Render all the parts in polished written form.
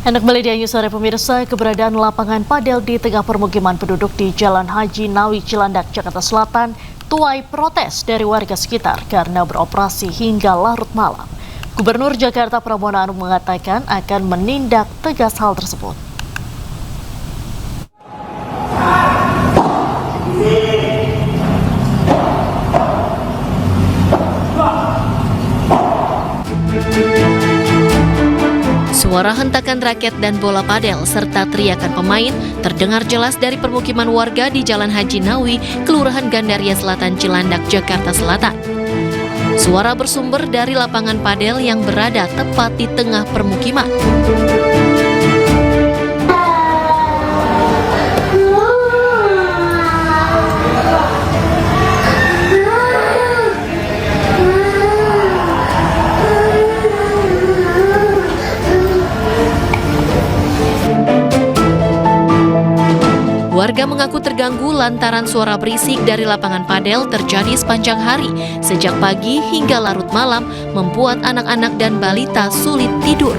Anda kembali di News Sore pemirsa, keberadaan lapangan padel di tengah permukiman penduduk di Jalan Haji Nawi Cilandak, Jakarta Selatan tuai protes dari warga sekitar karena beroperasi hingga larut malam. Gubernur Jakarta Pramono Anung mengatakan akan menindak tegas hal tersebut. Suara hentakan raket dan bola padel serta teriakan pemain terdengar jelas dari permukiman warga di Jalan Haji Nawi, Kelurahan Gandaria Selatan, Cilandak, Jakarta Selatan. Suara bersumber dari lapangan padel yang berada tepat di tengah permukiman. Warga mengaku terganggu lantaran suara berisik dari lapangan padel terjadi sepanjang hari, sejak pagi hingga larut malam, membuat anak-anak dan balita sulit tidur.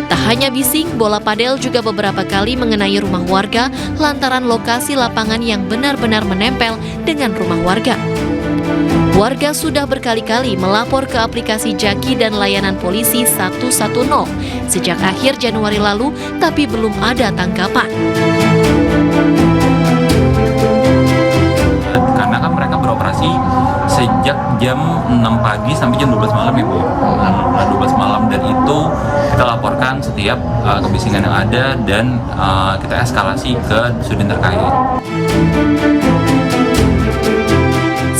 Tak hanya bising, bola padel juga beberapa kali mengenai rumah warga lantaran lokasi lapangan yang benar-benar menempel dengan rumah warga. Warga sudah berkali-kali melapor ke aplikasi Jaki dan layanan polisi 110 sejak akhir Januari lalu, tapi belum ada tanggapan. Karena kan mereka beroperasi sejak jam 6 pagi sampai jam 12 malam ya Bu. 12 malam, dan itu kita laporkan setiap kebisingan yang ada dan kita eskalasi ke sudin terkait.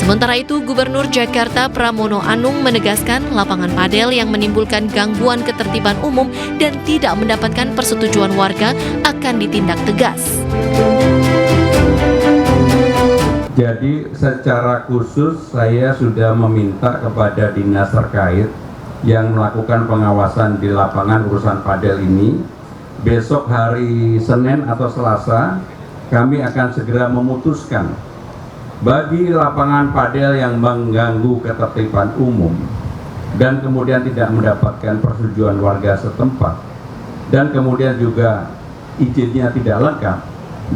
Sementara itu, Gubernur Jakarta Pramono Anung menegaskan lapangan padel yang menimbulkan gangguan ketertiban umum dan tidak mendapatkan persetujuan warga akan ditindak tegas. Jadi secara khusus saya sudah meminta kepada dinas terkait yang melakukan pengawasan di lapangan urusan padel ini. Besok hari Senin atau Selasa kami akan segera memutuskan bagi lapangan padel yang mengganggu ketertiban umum dan kemudian tidak mendapatkan persetujuan warga setempat dan kemudian juga izinnya tidak lengkap,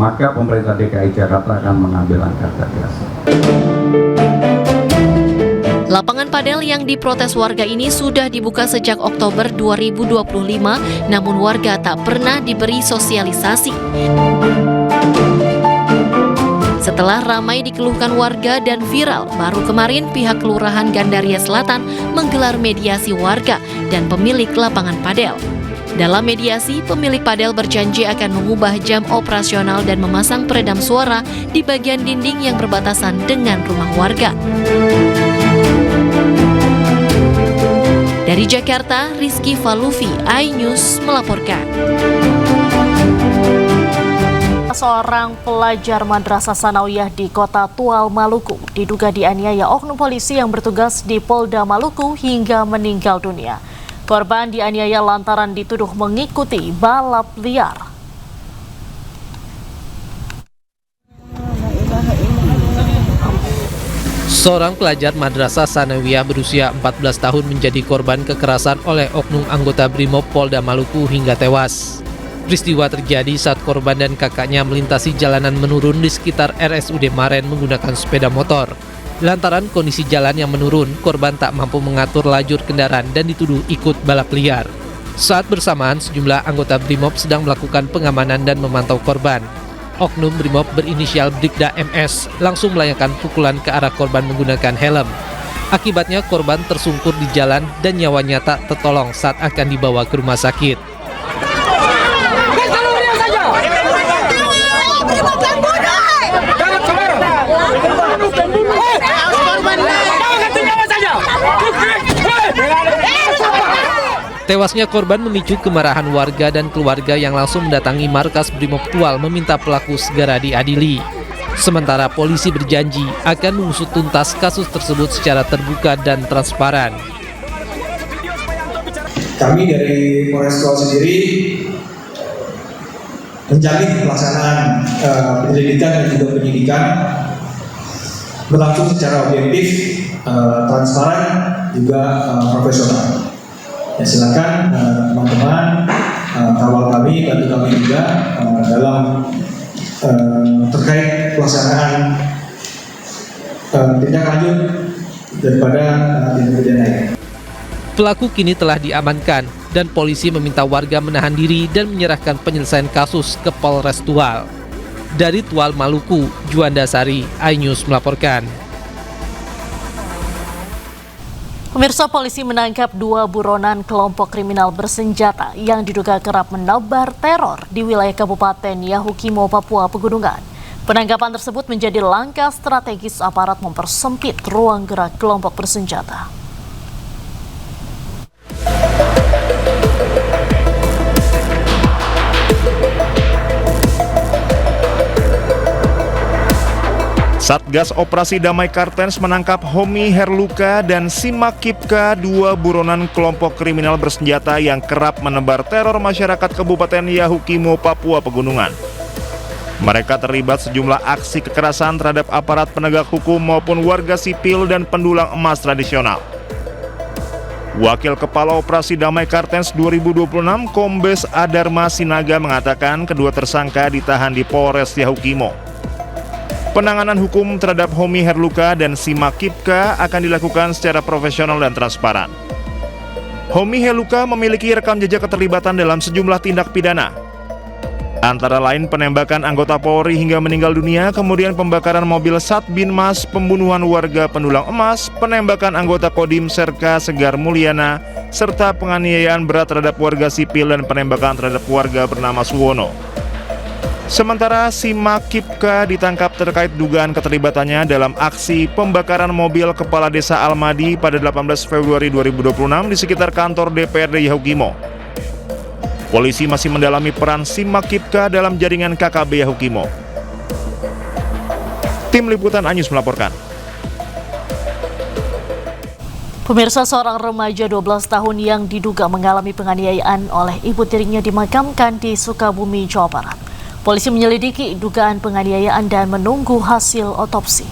maka pemerintah DKI Jakarta akan mengambil langkah tegas. Lapangan padel yang diprotes warga ini sudah dibuka sejak Oktober 2025, namun warga tak pernah diberi sosialisasi. Setelah ramai dikeluhkan warga dan viral, baru kemarin pihak Kelurahan Gandaria Selatan menggelar mediasi warga dan pemilik lapangan padel. Dalam mediasi, pemilik padel berjanji akan mengubah jam operasional dan memasang peredam suara di bagian dinding yang berbatasan dengan rumah warga. Dari Jakarta, Rizky Falufi, iNews melaporkan. Seorang pelajar Madrasah Sanawiyah di Kota Tual, Maluku diduga dianiaya oknum polisi yang bertugas di Polda Maluku hingga meninggal dunia. Korban dianiaya lantaran dituduh mengikuti balap liar. Seorang pelajar Madrasah Sanawiyah berusia 14 tahun menjadi korban kekerasan oleh oknum anggota Brimob Polda Maluku hingga tewas. Peristiwa terjadi saat korban dan kakaknya melintasi jalanan menurun di sekitar RSUD Maren menggunakan sepeda motor. Lantaran kondisi jalan yang menurun, korban tak mampu mengatur lajur kendaraan dan dituduh ikut balap liar. Saat bersamaan, sejumlah anggota Brimob sedang melakukan pengamanan dan memantau korban. Oknum Brimob berinisial Bribda MS langsung melayangkan pukulan ke arah korban menggunakan helm. Akibatnya korban tersungkur di jalan dan nyawanya tak tertolong saat akan dibawa ke rumah sakit. Tewasnya korban memicu kemarahan warga dan keluarga yang langsung mendatangi markas Brimob Tual meminta pelaku segera diadili. Sementara polisi berjanji akan mengusut tuntas kasus tersebut secara terbuka dan transparan. Kami dari Polres Tual sendiri menjamin pelaksanaan penyelidikan dan juga penyidikan berlangsung secara objektif, transparan, juga profesional. Ya, silakan teman-teman kawal kami, bantu kami juga dalam terkait pelaksanaan tindak lanjut daripada tindak pidana ini. Pelaku kini telah diamankan dan polisi meminta warga menahan diri dan menyerahkan penyelesaian kasus ke Polres Tual. Dari Tual, Maluku, Juanda Sari, iNews melaporkan. Pemirsa, polisi menangkap 2 buronan kelompok kriminal bersenjata yang diduga kerap menebar teror di wilayah Kabupaten Yahukimo, Papua Pegunungan. Penangkapan tersebut menjadi langkah strategis aparat mempersempit ruang gerak kelompok bersenjata. Satgas Operasi Damai Kartens menangkap Homi Herluka dan Simak Kipka, 2 buronan kelompok kriminal bersenjata yang kerap menebar teror masyarakat Kabupaten Yahukimo, Papua Pegunungan. Mereka terlibat sejumlah aksi kekerasan terhadap aparat penegak hukum maupun warga sipil dan pendulang emas tradisional. Wakil Kepala Operasi Damai Kartens 2026 Kombes Adarma Sinaga mengatakan kedua tersangka ditahan di Polres Yahukimo. Penanganan hukum terhadap Homi Herluka dan Simak Kipka akan dilakukan secara profesional dan transparan. Homi Herluka memiliki rekam jejak keterlibatan dalam sejumlah tindak pidana, antara lain penembakan anggota Polri hingga meninggal dunia, kemudian pembakaran mobil Satbinmas, pembunuhan warga pendulang emas, penembakan anggota Kodim Serka Segar Mulyana, serta penganiayaan berat terhadap warga sipil dan penembakan terhadap warga bernama Suwono. Sementara Simak Kipka ditangkap terkait dugaan keterlibatannya dalam aksi pembakaran mobil Kepala Desa Almadi pada 18 Februari 2026 di sekitar kantor DPRD Yahukimo. Polisi masih mendalami peran Simak Kipka dalam jaringan KKB Yahukimo. Tim Liputan iNews melaporkan. Pemirsa, seorang remaja 12 tahun yang diduga mengalami penganiayaan oleh ibu tirinya dimakamkan di Sukabumi, Jawa Barat. Polisi menyelidiki dugaan penganiayaan dan menunggu hasil otopsi.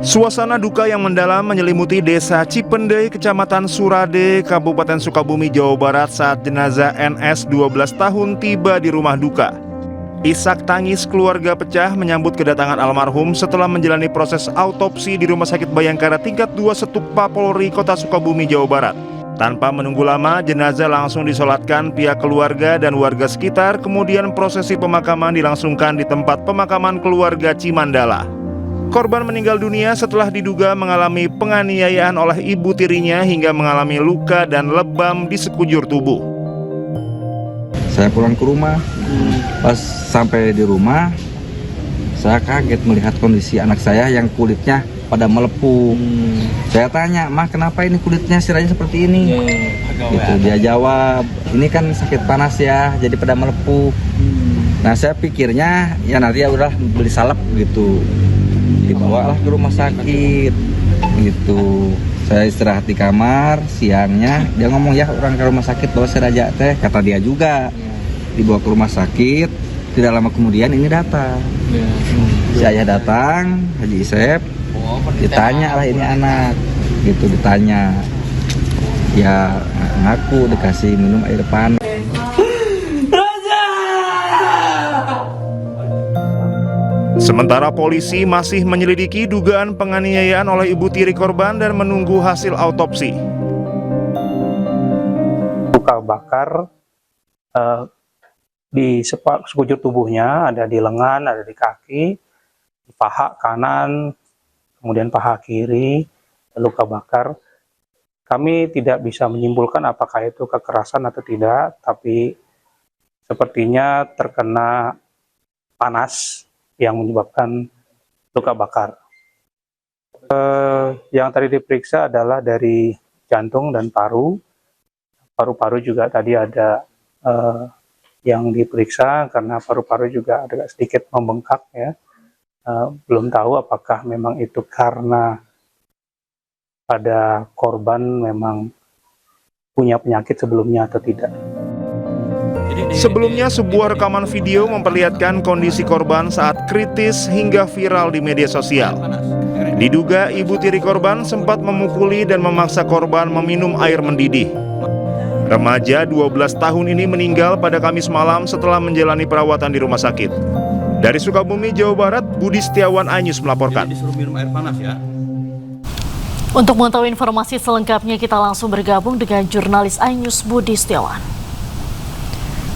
Suasana duka yang mendalam menyelimuti Desa Cipendei, Kecamatan Surade, Kabupaten Sukabumi, Jawa Barat saat jenazah NS 12 tahun tiba di rumah duka. Isak tangis keluarga pecah menyambut kedatangan almarhum setelah menjalani proses autopsi di Rumah Sakit Bayangkara tingkat 2 Setukpa Polri, Kota Sukabumi, Jawa Barat. Tanpa menunggu lama, jenazah langsung disolatkan pihak keluarga dan warga sekitar, kemudian prosesi pemakaman dilangsungkan di tempat pemakaman keluarga Cimandala. Korban meninggal dunia setelah diduga mengalami penganiayaan oleh ibu tirinya hingga mengalami luka dan lebam di sekujur tubuh. Saya pulang ke rumah, pas sampai di rumah, saya kaget melihat kondisi anak saya yang kulitnya pada melepuh. Saya tanya, "Mah, kenapa ini kulitnya siranya seperti ini?" Gitu. Dia jawab, "Ini kan sakit panas ya, jadi pada melepuh." Nah, saya pikirnya ya nanti ya udah beli salep gitu, dibawalah ke rumah sakit gitu. Saya istirahat di kamar, siangnya dia ngomong, "Ya orang ke rumah sakit bawa seraja teh," kata dia juga. Dibawa ke rumah sakit, tidak lama kemudian ini datang. Si ayah datang, Haji Isep, ditanya lah ini anak, gitu ditanya. Ya ngaku dikasih minum air panas. Sementara polisi masih menyelidiki dugaan penganiayaan oleh ibu tiri korban dan menunggu hasil autopsi. Luka bakar di sekujur tubuhnya, ada di lengan, ada di kaki, di paha kanan, kemudian paha kiri, luka bakar. Kami tidak bisa menyimpulkan apakah itu kekerasan atau tidak, tapi sepertinya terkena panas yang menyebabkan luka bakar. Yang tadi diperiksa adalah dari jantung dan paru. Paru-paru juga tadi ada yang diperiksa karena paru-paru juga agak sedikit membengkak ya. Belum tahu apakah memang itu karena pada korban memang punya penyakit sebelumnya atau tidak. Sebelumnya, sebuah rekaman video memperlihatkan kondisi korban saat kritis hingga viral di media sosial. Diduga ibu tiri korban sempat memukuli dan memaksa korban meminum air mendidih. Remaja 12 tahun ini meninggal pada Kamis malam setelah menjalani perawatan di rumah sakit. Dari Sukabumi, Jawa Barat, Budi Setiawan, iNews melaporkan. Untuk mengetahui informasi selengkapnya, kita langsung bergabung dengan jurnalis iNews Budi Setiawan.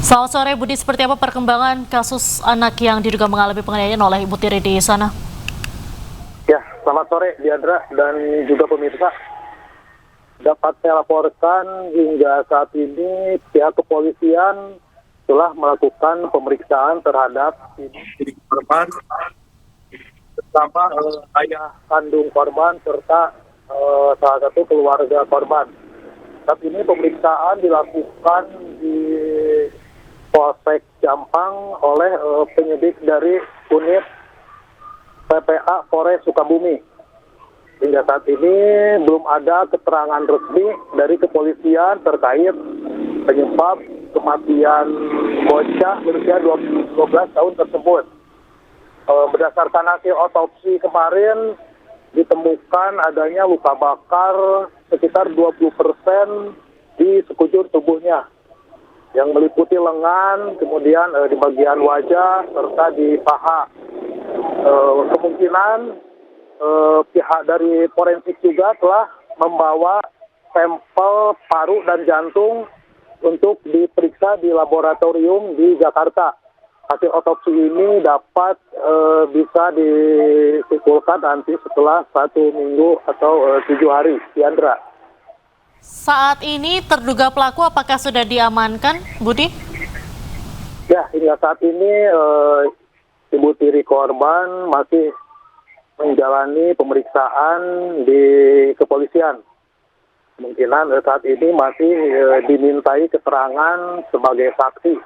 Selamat sore Budi, seperti apa perkembangan kasus anak yang diduga mengalami penganiayaan oleh ibu tiri di sana? Ya, selamat sore Diandra dan juga pemirsa. Dapat saya laporkan hingga saat ini pihak kepolisian telah melakukan pemeriksaan terhadap istri korban bersama ayah kandung korban serta salah satu keluarga korban. Saat ini pemeriksaan dilakukan di Polsek Jampang oleh penyidik dari unit PPA Polres Sukabumi. Hingga saat ini belum ada keterangan resmi dari kepolisian terkait penyebab kematian bocah berusia 12 tahun tersebut. Berdasarkan hasil otopsi kemarin ditemukan adanya luka bakar sekitar 20% di sekujur tubuhnya yang meliputi lengan, kemudian di bagian wajah serta di paha. Kemungkinan pihak dari forensik juga telah membawa sampel paru dan jantung untuk diperiksa di laboratorium di Jakarta. Hasil otopsi ini dapat bisa disimpulkan nanti setelah 1 minggu atau 7 hari. Diandra. Saat ini terduga pelaku apakah sudah diamankan, Budi? Ya, hingga saat ini ibu tiri korban masih menjalani pemeriksaan di kepolisian. Kemungkinan saat ini masih dimintai keterangan sebagai saksi.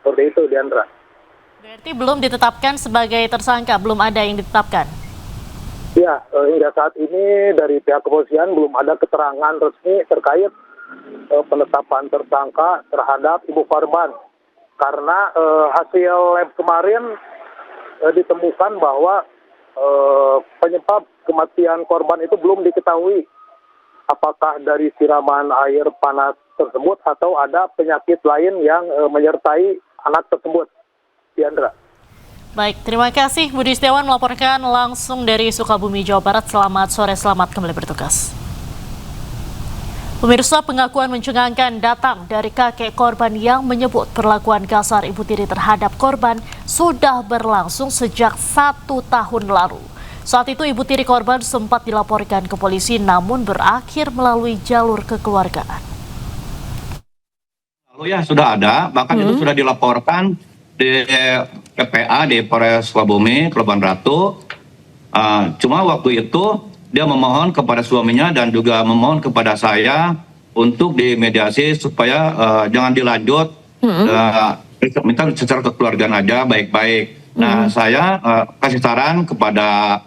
Seperti itu, Diandra. Berarti belum ditetapkan sebagai tersangka, belum ada yang ditetapkan? Ya, hingga saat ini dari pihak kepolisian belum ada keterangan resmi terkait penetapan tersangka terhadap ibu korban. Karena hasil lab kemarin ditemukan bahwa penyebab kematian korban itu belum diketahui apakah dari siraman air panas tersebut atau ada penyakit lain yang menyertai anak tersebut. Diandra. Baik, terima kasih Budi Setiawan melaporkan langsung dari Sukabumi, Jawa Barat. Selamat sore, selamat kembali bertugas. Pemirsa, pengakuan mencengangkan datang dari kakek korban yang menyebut perlakuan kasar ibu tiri terhadap korban sudah berlangsung sejak 1 tahun lalu. Saat itu ibu tiri korban sempat dilaporkan ke polisi namun berakhir melalui jalur kekeluargaan. Lalu ya sudah ada, bahkan itu sudah dilaporkan di PPA di Polres Sukabumi, Kepulauan Ratu. Cuma waktu itu dia memohon kepada suaminya dan juga memohon kepada saya untuk dimediasi supaya jangan dilanjut, minta secara kekeluargaan aja baik-baik. Nah saya kasih saran kepada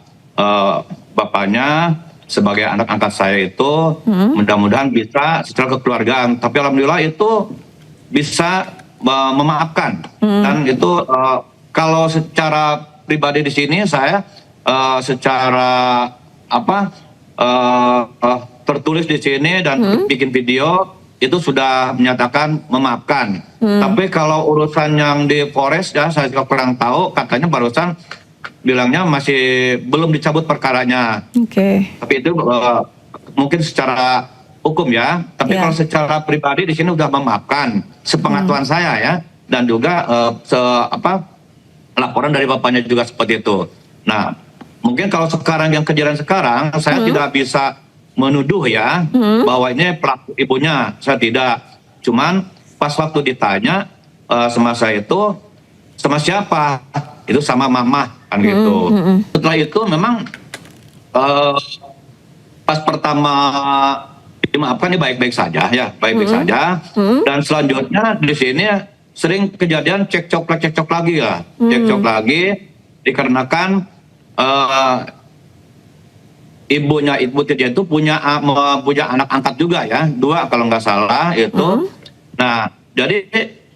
bapaknya sebagai anak angkat saya itu mudah-mudahan bisa secara kekeluargaan. Tapi alhamdulillah itu bisa memaafkan dan itu kalau secara pribadi di sini saya secara tertulis di sini dan bikin video itu sudah menyatakan memaafkan. Tapi kalau urusan yang di Polres ya saya juga kurang tahu, katanya barusan bilangnya masih belum dicabut perkaranya. Tapi itu mungkin secara hukum ya. Tapi kalau secara pribadi di sini sudah memaafkan sepengetahuan saya ya, dan juga laporan dari bapaknya juga seperti itu. Nah, mungkin kalau sekarang yang kejadian sekarang, saya tidak bisa menuduh ya bahwa ini pelaku ibunya, saya tidak. Cuman pas waktu ditanya sama saya itu sama siapa? Itu sama mama kan gitu. Setelah itu memang pas pertama dimaafkan ini baik-baik saja ya, baik-baik saja. Dan selanjutnya di sini sering kejadian cekcok lagi ya, cekcok lagi dikarenakan ibunya Ibu Titia itu punya anak angkat juga ya, 2 kalau nggak salah itu. Nah, jadi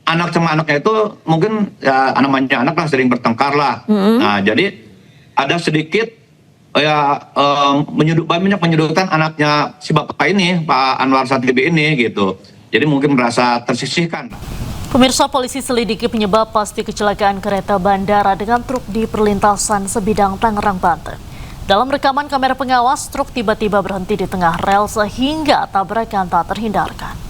anak sama anaknya itu mungkin ya namanya anak lah sering bertengkar lah. Nah, jadi ada sedikit ya banyak penyedotan anaknya si bapak ini, Pak Anwar Satribi ini gitu. Jadi mungkin merasa tersisihkan. Pemirsa, polisi selidiki penyebab pasti kecelakaan kereta bandara dengan truk di perlintasan Sebidang, Tangerang, Banten. Dalam rekaman kamera pengawas, truk tiba-tiba berhenti di tengah rel sehingga tabrakan tak terhindarkan.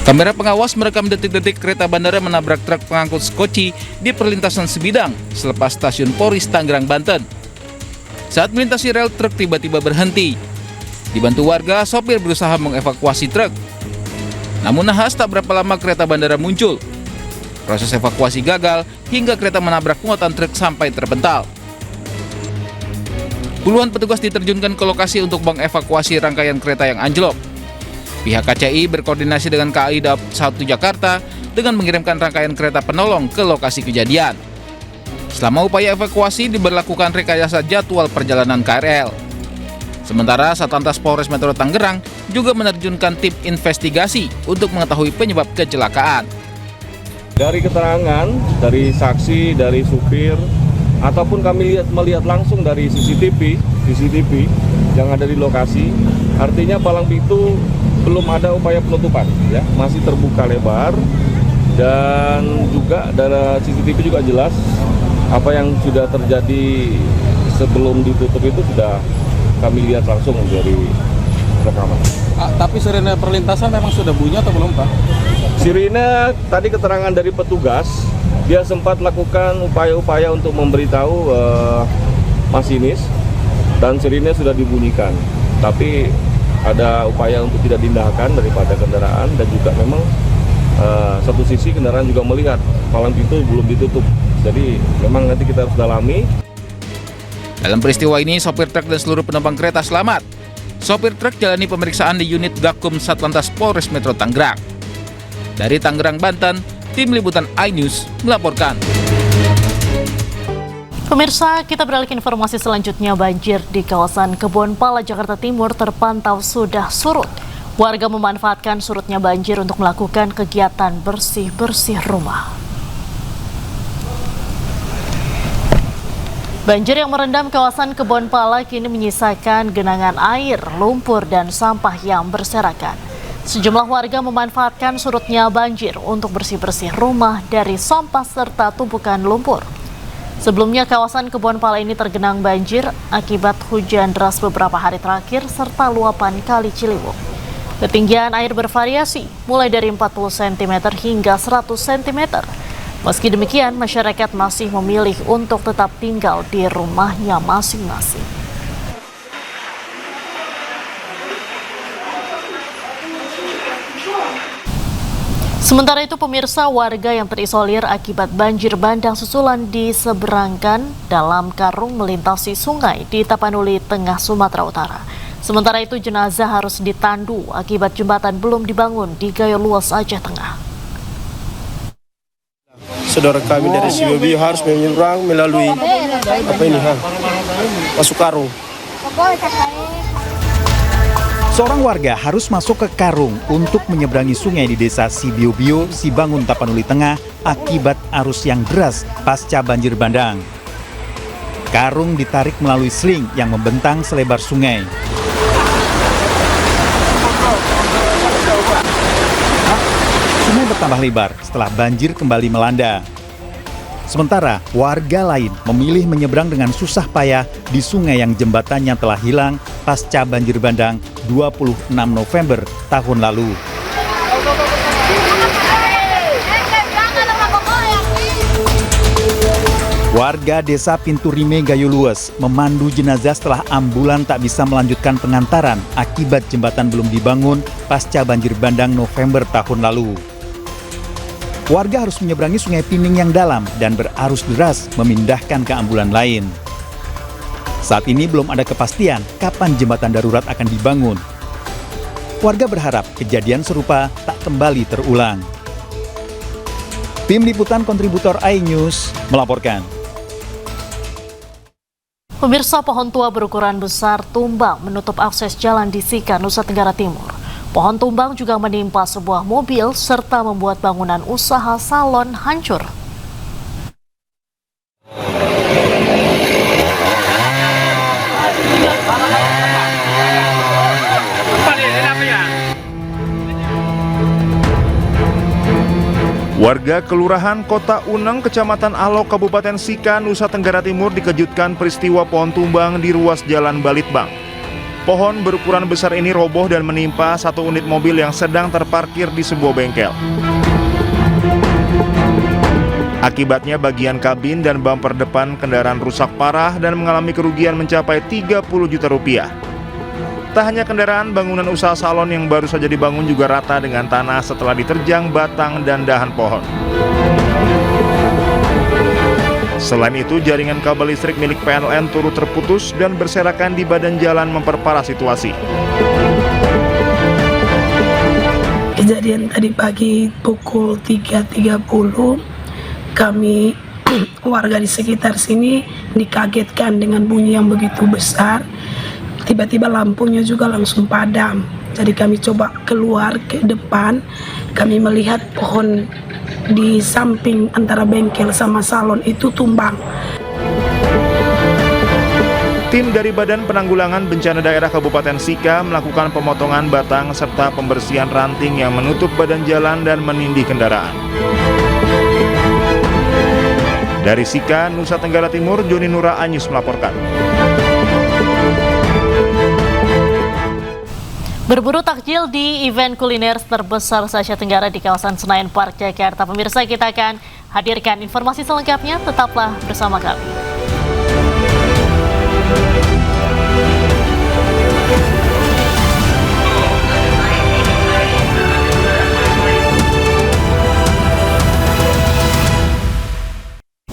Kamera pengawas merekam detik-detik kereta bandara menabrak truk pengangkut skoci di perlintasan Sebidang selepas stasiun Poris, Tangerang, Banten. Saat melintasi rel, truk tiba-tiba berhenti. Dibantu warga, sopir berusaha mengevakuasi truk. Namun nahas tak berapa lama kereta bandara muncul. Proses evakuasi gagal hingga kereta menabrak muatan truk sampai terpental. Puluhan petugas diterjunkan ke lokasi untuk mengevakuasi rangkaian kereta yang anjlok. Pihak KCI berkoordinasi dengan KAI Daob 1 Jakarta dengan mengirimkan rangkaian kereta penolong ke lokasi kejadian. Selama upaya evakuasi diberlakukan rekayasa jadwal perjalanan KRL. Sementara Satlantas Polres Metro Tangerang juga menerjunkan tim investigasi untuk mengetahui penyebab kecelakaan. Dari keterangan, dari saksi, dari supir, ataupun kami melihat langsung dari CCTV yang ada di lokasi, artinya palang pintu belum ada upaya penutupan, ya, masih terbuka lebar, dan juga dari CCTV juga jelas apa yang sudah terjadi sebelum ditutup itu sudah kami lihat langsung dari rekaman. Tapi sirene perlintasan memang sudah bunyi atau belum, Pak? Sirine tadi keterangan dari petugas, dia sempat lakukan upaya-upaya untuk memberitahu masinis dan sirine sudah dibunyikan. Tapi ada upaya untuk tidak diindahkan daripada kendaraan, dan juga memang satu sisi kendaraan juga melihat palang pintu belum ditutup. Jadi memang nanti kita harus dalami. Dalam peristiwa ini, sopir truk dan seluruh penumpang kereta selamat. Sopir truk jalani pemeriksaan di unit Gakum Satlantas Polres Metro Tangerang. Dari Tangerang, Banten, tim liputan iNews melaporkan. Pemirsa, kita beralih ke informasi selanjutnya. Banjir di kawasan Kebonpala, Jakarta Timur terpantau sudah surut. Warga memanfaatkan surutnya banjir untuk melakukan kegiatan bersih-bersih rumah. Banjir yang merendam kawasan Kebonpala kini menyisakan genangan air, lumpur, dan sampah yang berserakan. Sejumlah warga memanfaatkan surutnya banjir untuk bersih-bersih rumah dari sampah serta tumpukan lumpur. Sebelumnya kawasan Kebonpala ini tergenang banjir akibat hujan deras beberapa hari terakhir serta luapan Kali Ciliwung. Ketinggian air bervariasi mulai dari 40 cm hingga 100 cm. Meski demikian, masyarakat masih memilih untuk tetap tinggal di rumahnya masing-masing. Sementara itu, pemirsa, warga yang terisolir akibat banjir bandang susulan diseberangkan dalam karung melintasi sungai di Tapanuli, Tengah Sumatera Utara. Sementara itu, jenazah harus ditandu akibat jembatan belum dibangun di Gayo Luas, Aceh Tengah. Saudara kami dari CBB harus menyeberang melalui masuk karung. Seorang warga harus masuk ke karung untuk menyeberangi sungai di desa Sibiobio, Sibangun, Tapanuli Tengah akibat arus yang deras pasca banjir bandang. Karung ditarik melalui sling yang membentang selebar sungai. Sungai bertambah lebar setelah banjir kembali melanda. Sementara warga lain memilih menyeberang dengan susah payah di sungai yang jembatannya telah hilang pasca banjir bandang 26 November tahun lalu. Warga desa Pinturime, Gayo Luas memandu jenazah setelah ambulan tak bisa melanjutkan pengantaran akibat jembatan belum dibangun pasca banjir bandang November tahun lalu. Warga harus menyeberangi sungai Pining yang dalam dan berarus deras memindahkan ke ambulan lain. Saat ini belum ada kepastian kapan jembatan darurat akan dibangun. Warga berharap kejadian serupa tak kembali terulang. Tim Liputan Kontributor iNews melaporkan. Pemirsa, pohon tua berukuran besar tumbang menutup akses jalan di Sika, Nusa Tenggara Timur. Pohon tumbang juga menimpa sebuah mobil serta membuat bangunan usaha salon hancur. Warga Kelurahan Kota Uneng, Kecamatan Alok, Kabupaten Sika, Nusa Tenggara Timur dikejutkan peristiwa pohon tumbang di ruas Jalan Balitbang. Pohon berukuran besar ini roboh dan menimpa satu unit mobil yang sedang terparkir di sebuah bengkel. Akibatnya bagian kabin dan bumper depan kendaraan rusak parah dan mengalami kerugian mencapai 30 juta rupiah. Tak hanya kendaraan, bangunan usaha salon yang baru saja dibangun juga rata dengan tanah setelah diterjang batang dan dahan pohon. Selain itu, jaringan kabel listrik milik PLN turut terputus dan berserakan di badan jalan memperparah situasi. Kejadian tadi pagi pukul 3.30, kami warga di sekitar sini dikagetkan dengan bunyi yang begitu besar. Tiba-tiba lampunya juga langsung padam. Jadi kami coba keluar ke depan, kami melihat pohon di samping antara bengkel sama salon itu tumbang. Tim dari Badan Penanggulangan Bencana Daerah Kabupaten Sika melakukan pemotongan batang serta pembersihan ranting yang menutup badan jalan dan menindih kendaraan. Dari Sika, Nusa Tenggara Timur, Joni Nura Anyus melaporkan. Berburu takjil di event kuliner terbesar se-Asia Tenggara di kawasan Senayan Park, Jakarta. Pemirsa, kita akan hadirkan informasi selengkapnya. Tetaplah bersama kami.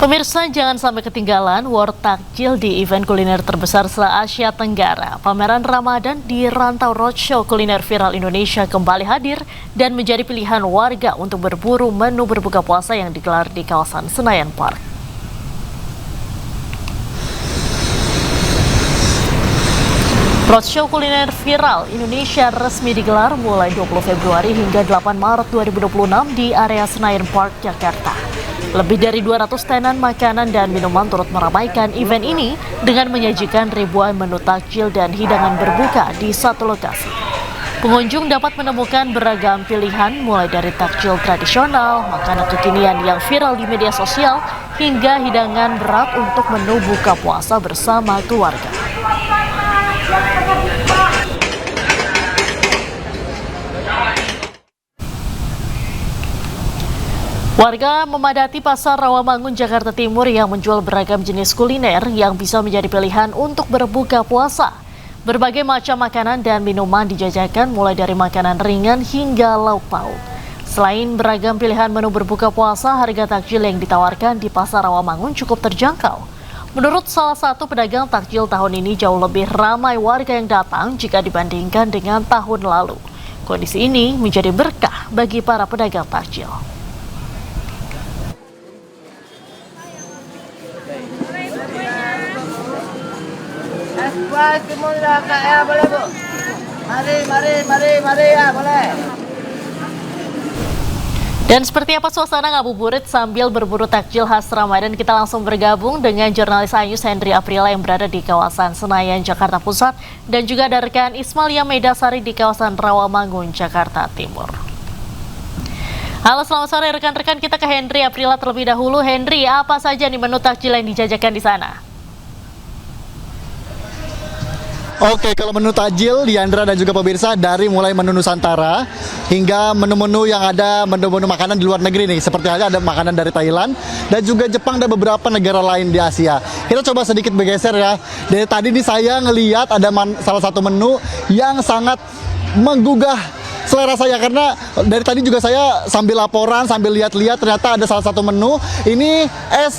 Pemirsa, jangan sampai ketinggalan World Takjil di event kuliner terbesar se-Asia Tenggara. Pameran Ramadan di Rantau Roadshow Kuliner Viral Indonesia kembali hadir dan menjadi pilihan warga untuk berburu menu berbuka puasa yang digelar di kawasan Senayan Park. Roadshow Kuliner Viral Indonesia resmi digelar mulai 20 Februari hingga 8 Maret 2026 di area Senayan Park, Jakarta. Lebih dari 200 tenan makanan dan minuman turut meramaikan event ini dengan menyajikan ribuan menu takjil dan hidangan berbuka di satu lokasi. Pengunjung dapat menemukan beragam pilihan mulai dari takjil tradisional, makanan kekinian yang viral di media sosial, hingga hidangan berat untuk menu buka puasa bersama keluarga. Warga memadati Pasar Rawamangun, Jakarta Timur yang menjual beragam jenis kuliner yang bisa menjadi pilihan untuk berbuka puasa. Berbagai macam makanan dan minuman dijajakan mulai dari makanan ringan hingga lauk pauk. Selain beragam pilihan menu berbuka puasa, harga takjil yang ditawarkan di Pasar Rawamangun cukup terjangkau. Menurut salah satu pedagang, takjil tahun ini jauh lebih ramai warga yang datang jika dibandingkan dengan tahun lalu. Kondisi ini menjadi berkah bagi para pedagang takjil. Boleh Bu? Mari ya, boleh. Dan seperti apa suasana ngabuburit sambil berburu takjil khas Ramadan, kita langsung bergabung dengan jurnalis iNews Hendri Aprila yang berada di kawasan Senayan, Jakarta Pusat, dan juga ada rekan Ismalia Medasari di kawasan Rawamangun, Jakarta Timur. Halo, selamat sore rekan-rekan, kita ke Hendri Aprila terlebih dahulu. Hendri, apa saja nih menu takjil yang dijajakan di sana? Oke, kalau menu takjil Diandra dan juga pemirsa, dari mulai menu Nusantara hingga menu-menu yang ada menu-menu makanan di luar negeri nih, seperti halnya ada makanan dari Thailand dan juga Jepang dan beberapa negara lain di Asia. Kita coba sedikit bergeser ya. Dari tadi nih saya ngelihat ada salah satu menu yang sangat menggugah selera saya, karena dari tadi juga saya sambil laporan, sambil lihat-lihat, ternyata ada salah satu menu ini es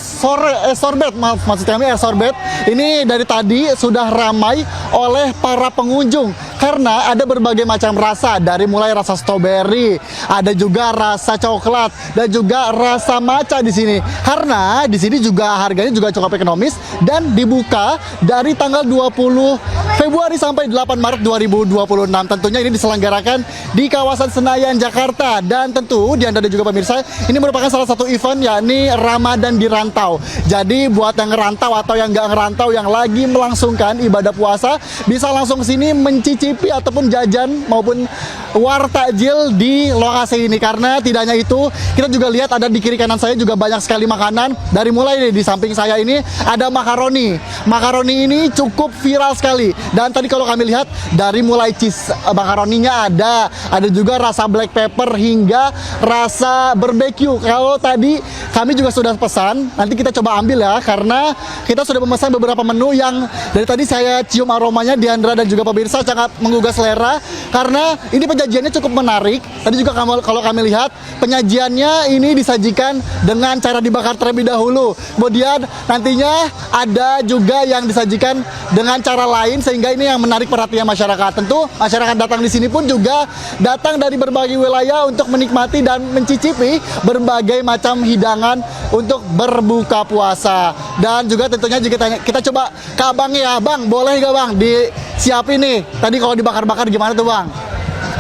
sorbet, maksud kami es sorbet. Ini dari tadi sudah ramai oleh para pengunjung karena ada berbagai macam rasa, dari mulai rasa stroberi, ada juga rasa coklat dan juga rasa matcha di sini. Karena di sini juga harganya juga cukup ekonomis dan dibuka dari tanggal 20 Februari sampai 8 Maret 2026. Tentunya ini diselenggarakan di kawasan Senayan, Jakarta, dan tentu di Anda dan juga pemirsa, ini merupakan salah satu event yakni Ramadan di Rantau. Jadi buat yang ngerantau atau yang nggak ngerantau yang lagi melangsungkan ibadah puasa bisa langsung sini mencicipi ataupun jajan maupun wartajil di lokasi ini. Karena tidak hanya itu, kita juga lihat ada di kiri kanan saya juga banyak sekali makanan. Dari mulai di samping saya ini ada makaroni. Makaroni ini cukup viral sekali. Dan tadi kalau kami lihat dari mulai cheese makaroninya ada juga rasa black pepper hingga rasa barbecue. Kalau tadi kami juga sudah pesan, nanti kita coba ambil ya, karena kita sudah memesan beberapa menu yang dari tadi saya cium aromanya, Diandra dan juga pemirsa, sangat menggugah selera karena ini penyajiannya cukup menarik. Tadi juga kalau kami lihat penyajiannya ini disajikan dengan cara dibakar terlebih dahulu. Kemudian nantinya ada juga yang disajikan dengan cara lain sehingga ini yang menarik perhatian masyarakat. Tentu masyarakat datang di sini pun juga datang dari berbagai wilayah untuk menikmati dan mencicipi berbagai macam hidangan untuk berbuka puasa. Dan juga tentunya jika kita coba ke abangnya ya, Bang, boleh nggak Bang disiapin nih? Tadi kalau dibakar-bakar gimana tuh Bang?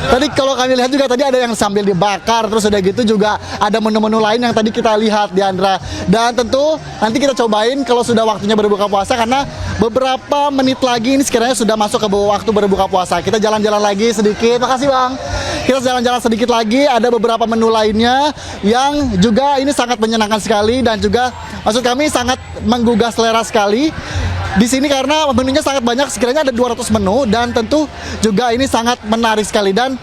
Tadi kalau kami lihat juga tadi ada yang sambil dibakar, terus udah gitu juga ada menu-menu lain yang tadi kita lihat, Diandra. Dan tentu nanti kita cobain kalau sudah waktunya berbuka puasa, karena beberapa menit lagi ini sekiranya sudah masuk ke waktu berbuka puasa. Kita jalan-jalan lagi sedikit, makasih Bang. Kita jalan-jalan sedikit lagi, ada beberapa menu lainnya yang juga ini sangat menyenangkan sekali dan juga maksud kami sangat menggugah selera sekali di sini karena menunya sangat banyak, sekiranya ada 200 menu dan tentu juga ini sangat menarik sekali. Dan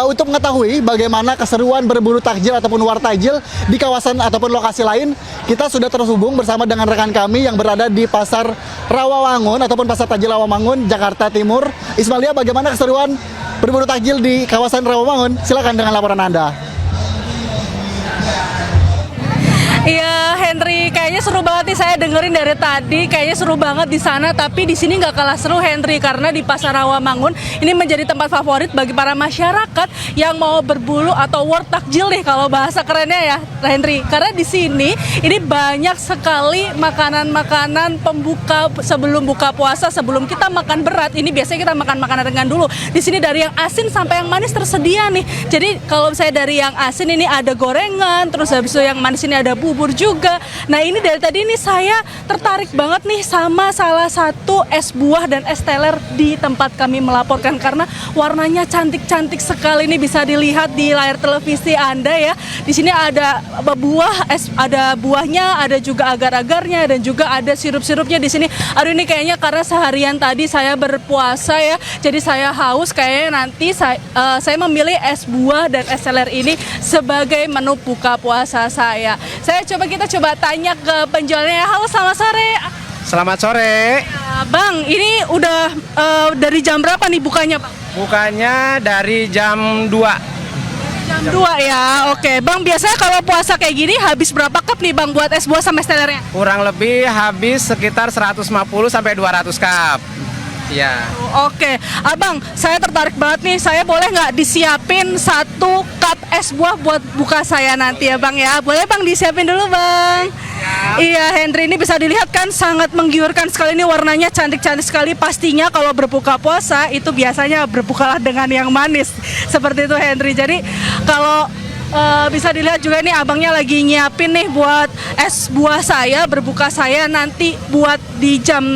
untuk mengetahui bagaimana keseruan berburu takjil ataupun wartajil di kawasan ataupun lokasi lain, kita sudah terhubung bersama dengan rekan kami yang berada di Pasar Rawamangun ataupun Pasar Takjil Rawamangun, Jakarta Timur. Ismalia, bagaimana keseruan berburu takjil di kawasan Rawamangun? Silakan dengan laporan Anda. Iya, Henry, kayaknya seru banget nih, saya dengerin dari tadi, kayaknya seru banget di sana. Tapi di sini nggak kalah seru, Henry, karena di Pasar Rawamangun ini menjadi tempat favorit bagi para masyarakat yang mau berburu atau war takjil nih kalau bahasa kerennya ya, Henry. Karena di sini ini banyak sekali makanan-makanan pembuka sebelum buka puasa, sebelum kita makan berat. Ini biasanya kita makan makanan ringan dulu. Di sini dari yang asin sampai yang manis tersedia nih. Jadi kalau misalnya dari yang asin ini ada gorengan, terus habis itu yang manis ini ada bubur juga. Nah ini dari tadi nih saya tertarik banget nih sama salah satu es buah dan es teler di tempat kami melaporkan karena warnanya cantik-cantik sekali. Ini bisa dilihat di layar televisi Anda ya. Di sini ada buah, ada buahnya, ada juga agar-agarnya dan juga ada sirup-sirupnya di sini. Aduh ini kayaknya karena seharian tadi saya berpuasa ya, jadi saya haus. Kayaknya nanti saya memilih es buah dan es teler ini sebagai menu buka puasa saya. Kita coba tanya ke penjualnya. Halo, selamat sore. Selamat sore. Ya, Bang, ini udah dari jam berapa nih bukanya, Bang? Bukanya dari jam 2. Jam 2 ya, oke. Bang, biasanya kalau puasa kayak gini habis berapa cup nih Bang buat es buah sama es telernya? Kurang lebih habis sekitar 150 sampai 200 cup. Ya. Oke, Abang, saya tertarik banget nih. Saya boleh nggak disiapin 1 cup es buah buat buka saya nanti ya Bang ya? Boleh Bang disiapin dulu Bang? Ya. Iya, Henry, ini bisa dilihat kan sangat menggiurkan sekali, ini warnanya cantik-cantik sekali. Pastinya kalau berbuka puasa itu biasanya berbukalah dengan yang manis. Seperti itu Henry. Jadi kalau bisa dilihat juga nih abangnya lagi nyiapin nih buat es buah saya, berbuka saya nanti buat di jam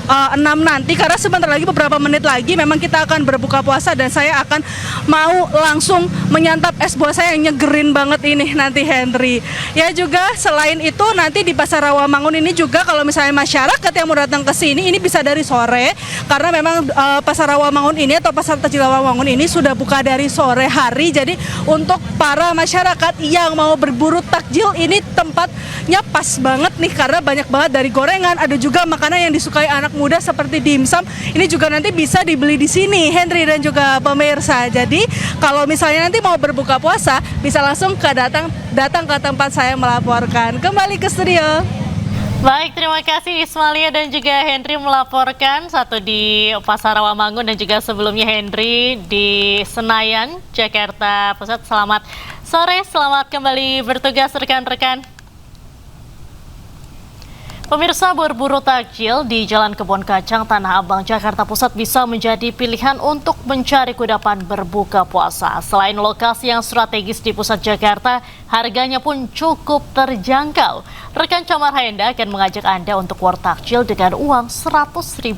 6 nanti, karena sebentar lagi beberapa menit lagi memang kita akan berbuka puasa dan saya akan mau langsung menyantap es buah saya yang nyegerin banget ini nanti Henry. Ya juga selain itu nanti di Pasar Rawamangun ini juga kalau misalnya masyarakat yang mau datang ke sini ini bisa dari sore karena memang Pasar Rawamangun ini atau Pasar Takjil Rawamangun ini sudah buka dari sore hari. Jadi untuk para masyarakat yang mau berburu takjil ini tempatnya pas banget nih karena banyak banget dari gorengan, ada juga makanan yang disukai anak mudah seperti dimsum. Ini juga nanti bisa dibeli di sini, Henry dan juga pemirsa. Jadi kalau misalnya nanti mau berbuka puasa, bisa langsung datang ke tempat saya melaporkan. Kembali ke studio. Baik, terima kasih Ismalia dan juga Henry melaporkan, satu di Pasar Rawamangun dan juga sebelumnya Henry di Senayan, Jakarta Pusat. Selamat sore, selamat kembali bertugas rekan-rekan. Pemirsa, berburu takjil di Jalan Kebon Kacang, Tanah Abang, Jakarta Pusat bisa menjadi pilihan untuk mencari kudapan berbuka puasa. Selain lokasi yang strategis di pusat Jakarta, harganya pun cukup terjangkau. Rekan Camar Haenda akan mengajak Anda untuk war takjil dengan uang Rp100.000.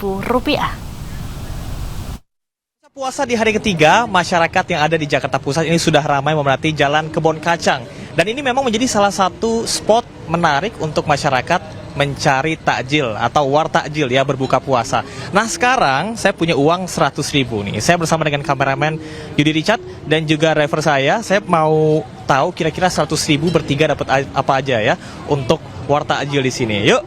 Puasa di hari ketiga, masyarakat yang ada di Jakarta Pusat ini sudah ramai memadati Jalan Kebon Kacang. Dan ini memang menjadi salah satu spot menarik untuk masyarakat mencari takjil atau war takjil ya, berbuka puasa. Nah sekarang saya punya uang 100.000 nih. Saya bersama dengan kameramen Yudi Richard dan juga driver saya mau tahu kira-kira 100.000 bertiga dapat apa aja ya untuk war takjil di sini. Yuk.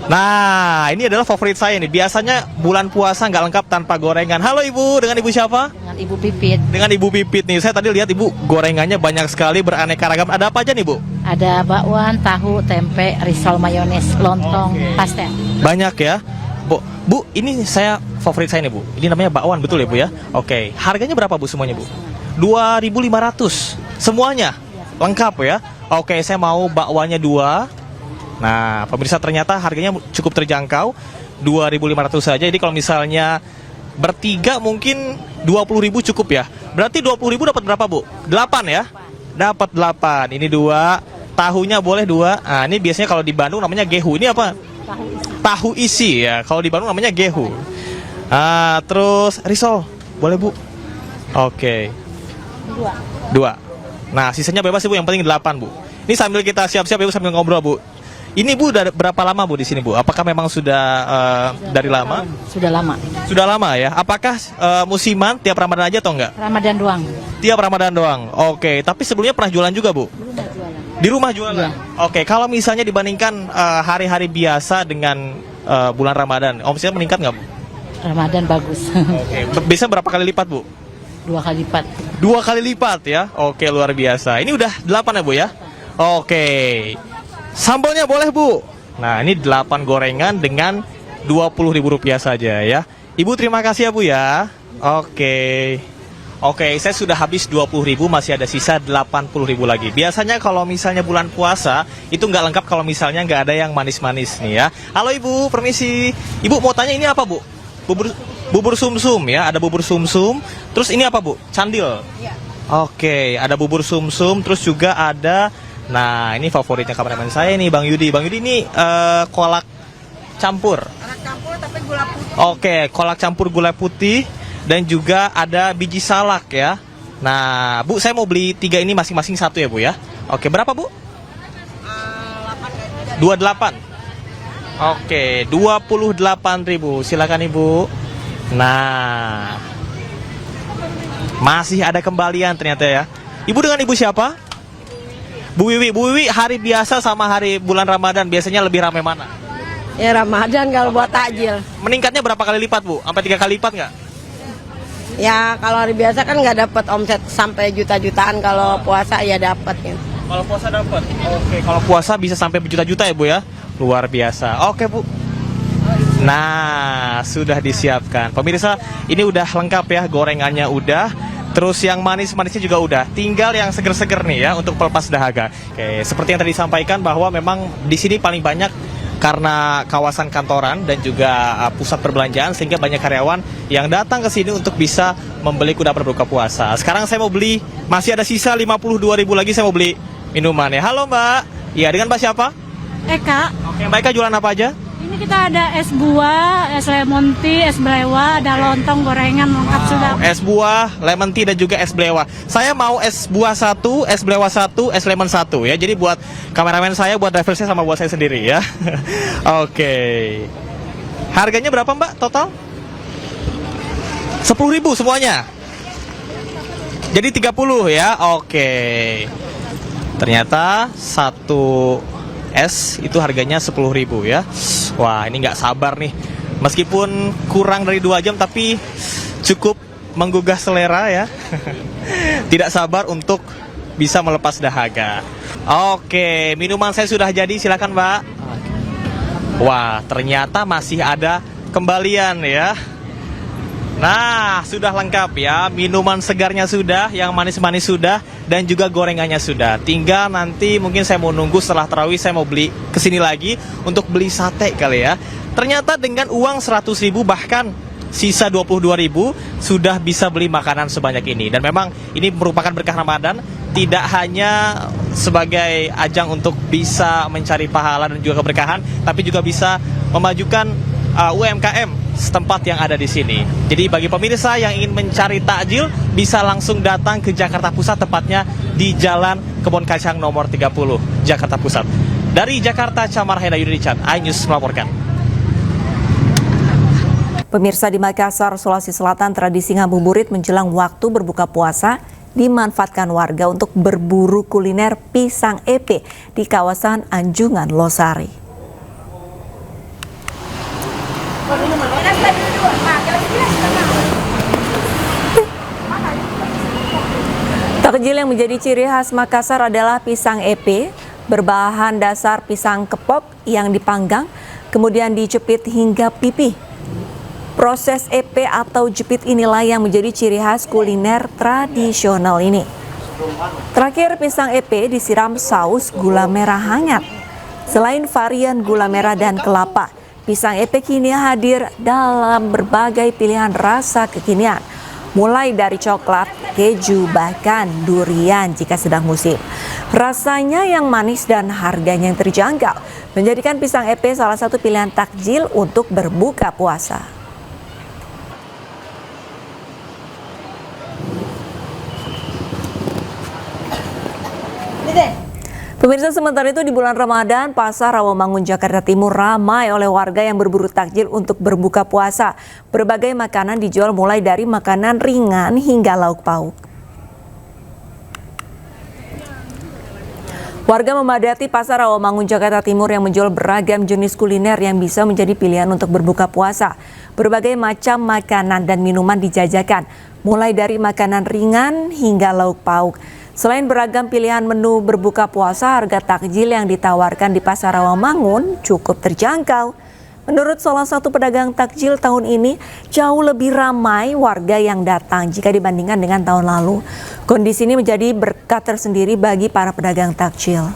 Nah, ini adalah favorit saya nih. Biasanya bulan puasa nggak lengkap tanpa gorengan. Halo Ibu, dengan Ibu siapa? Dengan Ibu Pipit. Dengan Ibu Pipit nih. Saya tadi lihat Ibu gorengannya banyak sekali, beraneka ragam. Ada apa aja nih Bu? Ada bakwan, tahu, tempe, risol mayones, lontong, pastel. Banyak ya. Bu, ini favorit saya nih Bu. Ini namanya bakwan, betul ya Bu ya? Oke. Harganya berapa Bu semuanya Bu? 2.500. Semuanya? Lengkap ya? Oke, saya mau bakwannya 2. Nah, pemirsa, ternyata harganya cukup terjangkau, 2.500 saja. Jadi kalau misalnya bertiga mungkin 20.000 cukup ya. Berarti 20.000 dapat berapa Bu? 8 ya? Dapat 8. Ini 2. Tahunya boleh 2. Nah, ini biasanya kalau di Bandung namanya gehu. Ini apa? Tahu isi ya. Kalau di Bandung namanya gehu. Terus risol. Boleh Bu? Oke. 2. Nah, sisanya bebas Bu, yang penting 8 Bu. Ini sambil kita siap-siap ya Bu, sambil ngobrol Bu. Ini Bu, udah berapa lama Bu di sini Bu? Apakah memang sudah dari lama? Sudah lama. Sudah lama ya. Apakah musiman tiap Ramadan aja atau enggak? Ramadan doang. Tiap Ramadan doang. Oke, tapi sebelumnya pernah jualan juga Bu? Di rumah jualan. Ya. Oke, kalau misalnya dibandingkan hari-hari biasa dengan bulan Ramadan, omsetnya meningkat nggak Bu? Ramadan bagus. Oke, bisa berapa kali lipat Bu? 2 kali lipat. 2 kali lipat ya. Oke, luar biasa. Ini udah 8 ya Bu ya? Oke. Sambalnya boleh Bu. Nah, ini 8 gorengan dengan Rp20.000 saja ya. Ibu terima kasih ya Bu ya. Oke, saya sudah habis 20.000, masih ada sisa 80.000 lagi. Biasanya kalau misalnya bulan puasa itu nggak lengkap kalau misalnya nggak ada yang manis-manis nih ya. Halo Ibu, permisi. Ibu mau tanya ini apa Bu? Bubur sumsum ya, ada bubur sumsum. Terus ini apa Bu? Candil. Ya. Oke, ada bubur sumsum, terus juga ada. Nah, ini favoritnya kameramen saya nih, Bang Yudi. Bang Yudi ini kolak campur. Kolak campur tapi gula putih. Oke, kolak campur gula putih dan juga ada biji salak ya. Nah, Bu, saya mau beli 3 ini masing-masing 1 ya, Bu ya. Oke, berapa Bu? 28. Oke, 28.000. Silakan Ibu. Nah, masih ada kembalian ternyata ya. Ibu dengan Ibu siapa? Bu Wiwi, hari biasa sama hari bulan Ramadan biasanya lebih ramai mana? Ya Ramadan kalau buat takjil. Meningkatnya berapa kali lipat Bu? Sampai 3 kali lipat nggak? Ya kalau hari biasa kan nggak dapat omset sampai juta-jutaan, kalau puasa ya dapat ya. Kalau puasa dapat? Oke, kalau puasa bisa sampai berjuta-juta ya Bu ya? Luar biasa. Oke Bu. Nah, sudah disiapkan. Pemirsa, ini udah lengkap ya, gorengannya udah. Terus yang manis-manisnya juga udah, tinggal yang seger-seger nih ya untuk pelepas dahaga. Oke, seperti yang tadi disampaikan bahwa memang di sini paling banyak karena kawasan kantoran dan juga pusat perbelanjaan, sehingga banyak karyawan yang datang ke sini untuk bisa membeli kudapan berbuka puasa. Sekarang saya mau beli, masih ada sisa 52.000 lagi, saya mau beli minuman ya. Halo Mbak, iya dengan Mbak siapa? Eka. Oke, Mbak Eka jualan apa aja? Ini kita ada es buah, es lemon tea, es blewa, ada lontong, gorengan, lengkap sudah. Es buah, lemon tea dan juga es blewa. Saya mau es buah 1, es blewa 1, es lemon 1 ya. Jadi buat kameramen saya, buat driver saya, sama buat saya sendiri ya. Oke. Harganya berapa Mbak total? 10.000 semuanya. Jadi 30 ya. Oke. Ternyata 1 es itu harganya 10.000 ya. Wah, ini nggak sabar nih Meskipun kurang dari 2 jam tapi cukup menggugah selera ya. Tidak sabar untuk bisa melepas dahaga. Oke, minuman saya sudah jadi, silakan Mbak. Wah, ternyata masih ada kembalian ya. Nah, sudah lengkap ya. Minuman segarnya sudah, yang manis-manis sudah, dan juga gorengannya sudah. Tinggal nanti mungkin saya mau nunggu setelah tarawih, saya mau beli kesini lagi untuk beli sate kali ya. Ternyata dengan uang 100.000 bahkan sisa 22.000 sudah bisa beli makanan sebanyak ini. Dan memang ini merupakan berkah Ramadan, tidak hanya sebagai ajang untuk bisa mencari pahala dan juga keberkahan, tapi juga bisa memajukan UMKM setempat yang ada di sini. Jadi bagi pemirsa yang ingin mencari takjil bisa langsung datang ke Jakarta Pusat, tepatnya di Jalan Kebon Kacang nomor 30, Jakarta Pusat. Dari Jakarta, Camar Henda Yudhichan, iNews melaporkan. Pemirsa, di Makassar, Sulawesi Selatan, tradisi ngabuburit menjelang waktu berbuka puasa dimanfaatkan warga untuk berburu kuliner pisang epe di kawasan Anjungan Losari. Takjil yang menjadi ciri khas Makassar adalah pisang epe, berbahan dasar pisang kepok yang dipanggang, kemudian dijepit hingga pipih. Proses epe atau jepit inilah yang menjadi ciri khas kuliner tradisional ini. Terakhir, pisang epe disiram saus gula merah hangat. Selain varian gula merah dan kelapa, pisang epe kini hadir dalam berbagai pilihan rasa kekinian, mulai dari coklat, keju, bahkan durian jika sedang musim. Rasanya yang manis dan harganya yang terjangkau menjadikan pisang epe salah satu pilihan takjil untuk berbuka puasa. Pemirsa, sementara itu di bulan Ramadan, Pasar Rawamangun, Jakarta Timur ramai oleh warga yang berburu takjil untuk berbuka puasa. Berbagai makanan dijual mulai dari makanan ringan hingga lauk pauk. Warga memadati Pasar Rawamangun, Jakarta Timur yang menjual beragam jenis kuliner yang bisa menjadi pilihan untuk berbuka puasa. Berbagai macam makanan dan minuman dijajakan, mulai dari makanan ringan hingga lauk pauk. Selain beragam pilihan menu berbuka puasa, harga takjil yang ditawarkan di Pasar Rawamangun cukup terjangkau. Menurut salah satu pedagang takjil, tahun ini jauh lebih ramai warga yang datang jika dibandingkan dengan tahun lalu. Kondisi ini menjadi berkat tersendiri bagi para pedagang takjil.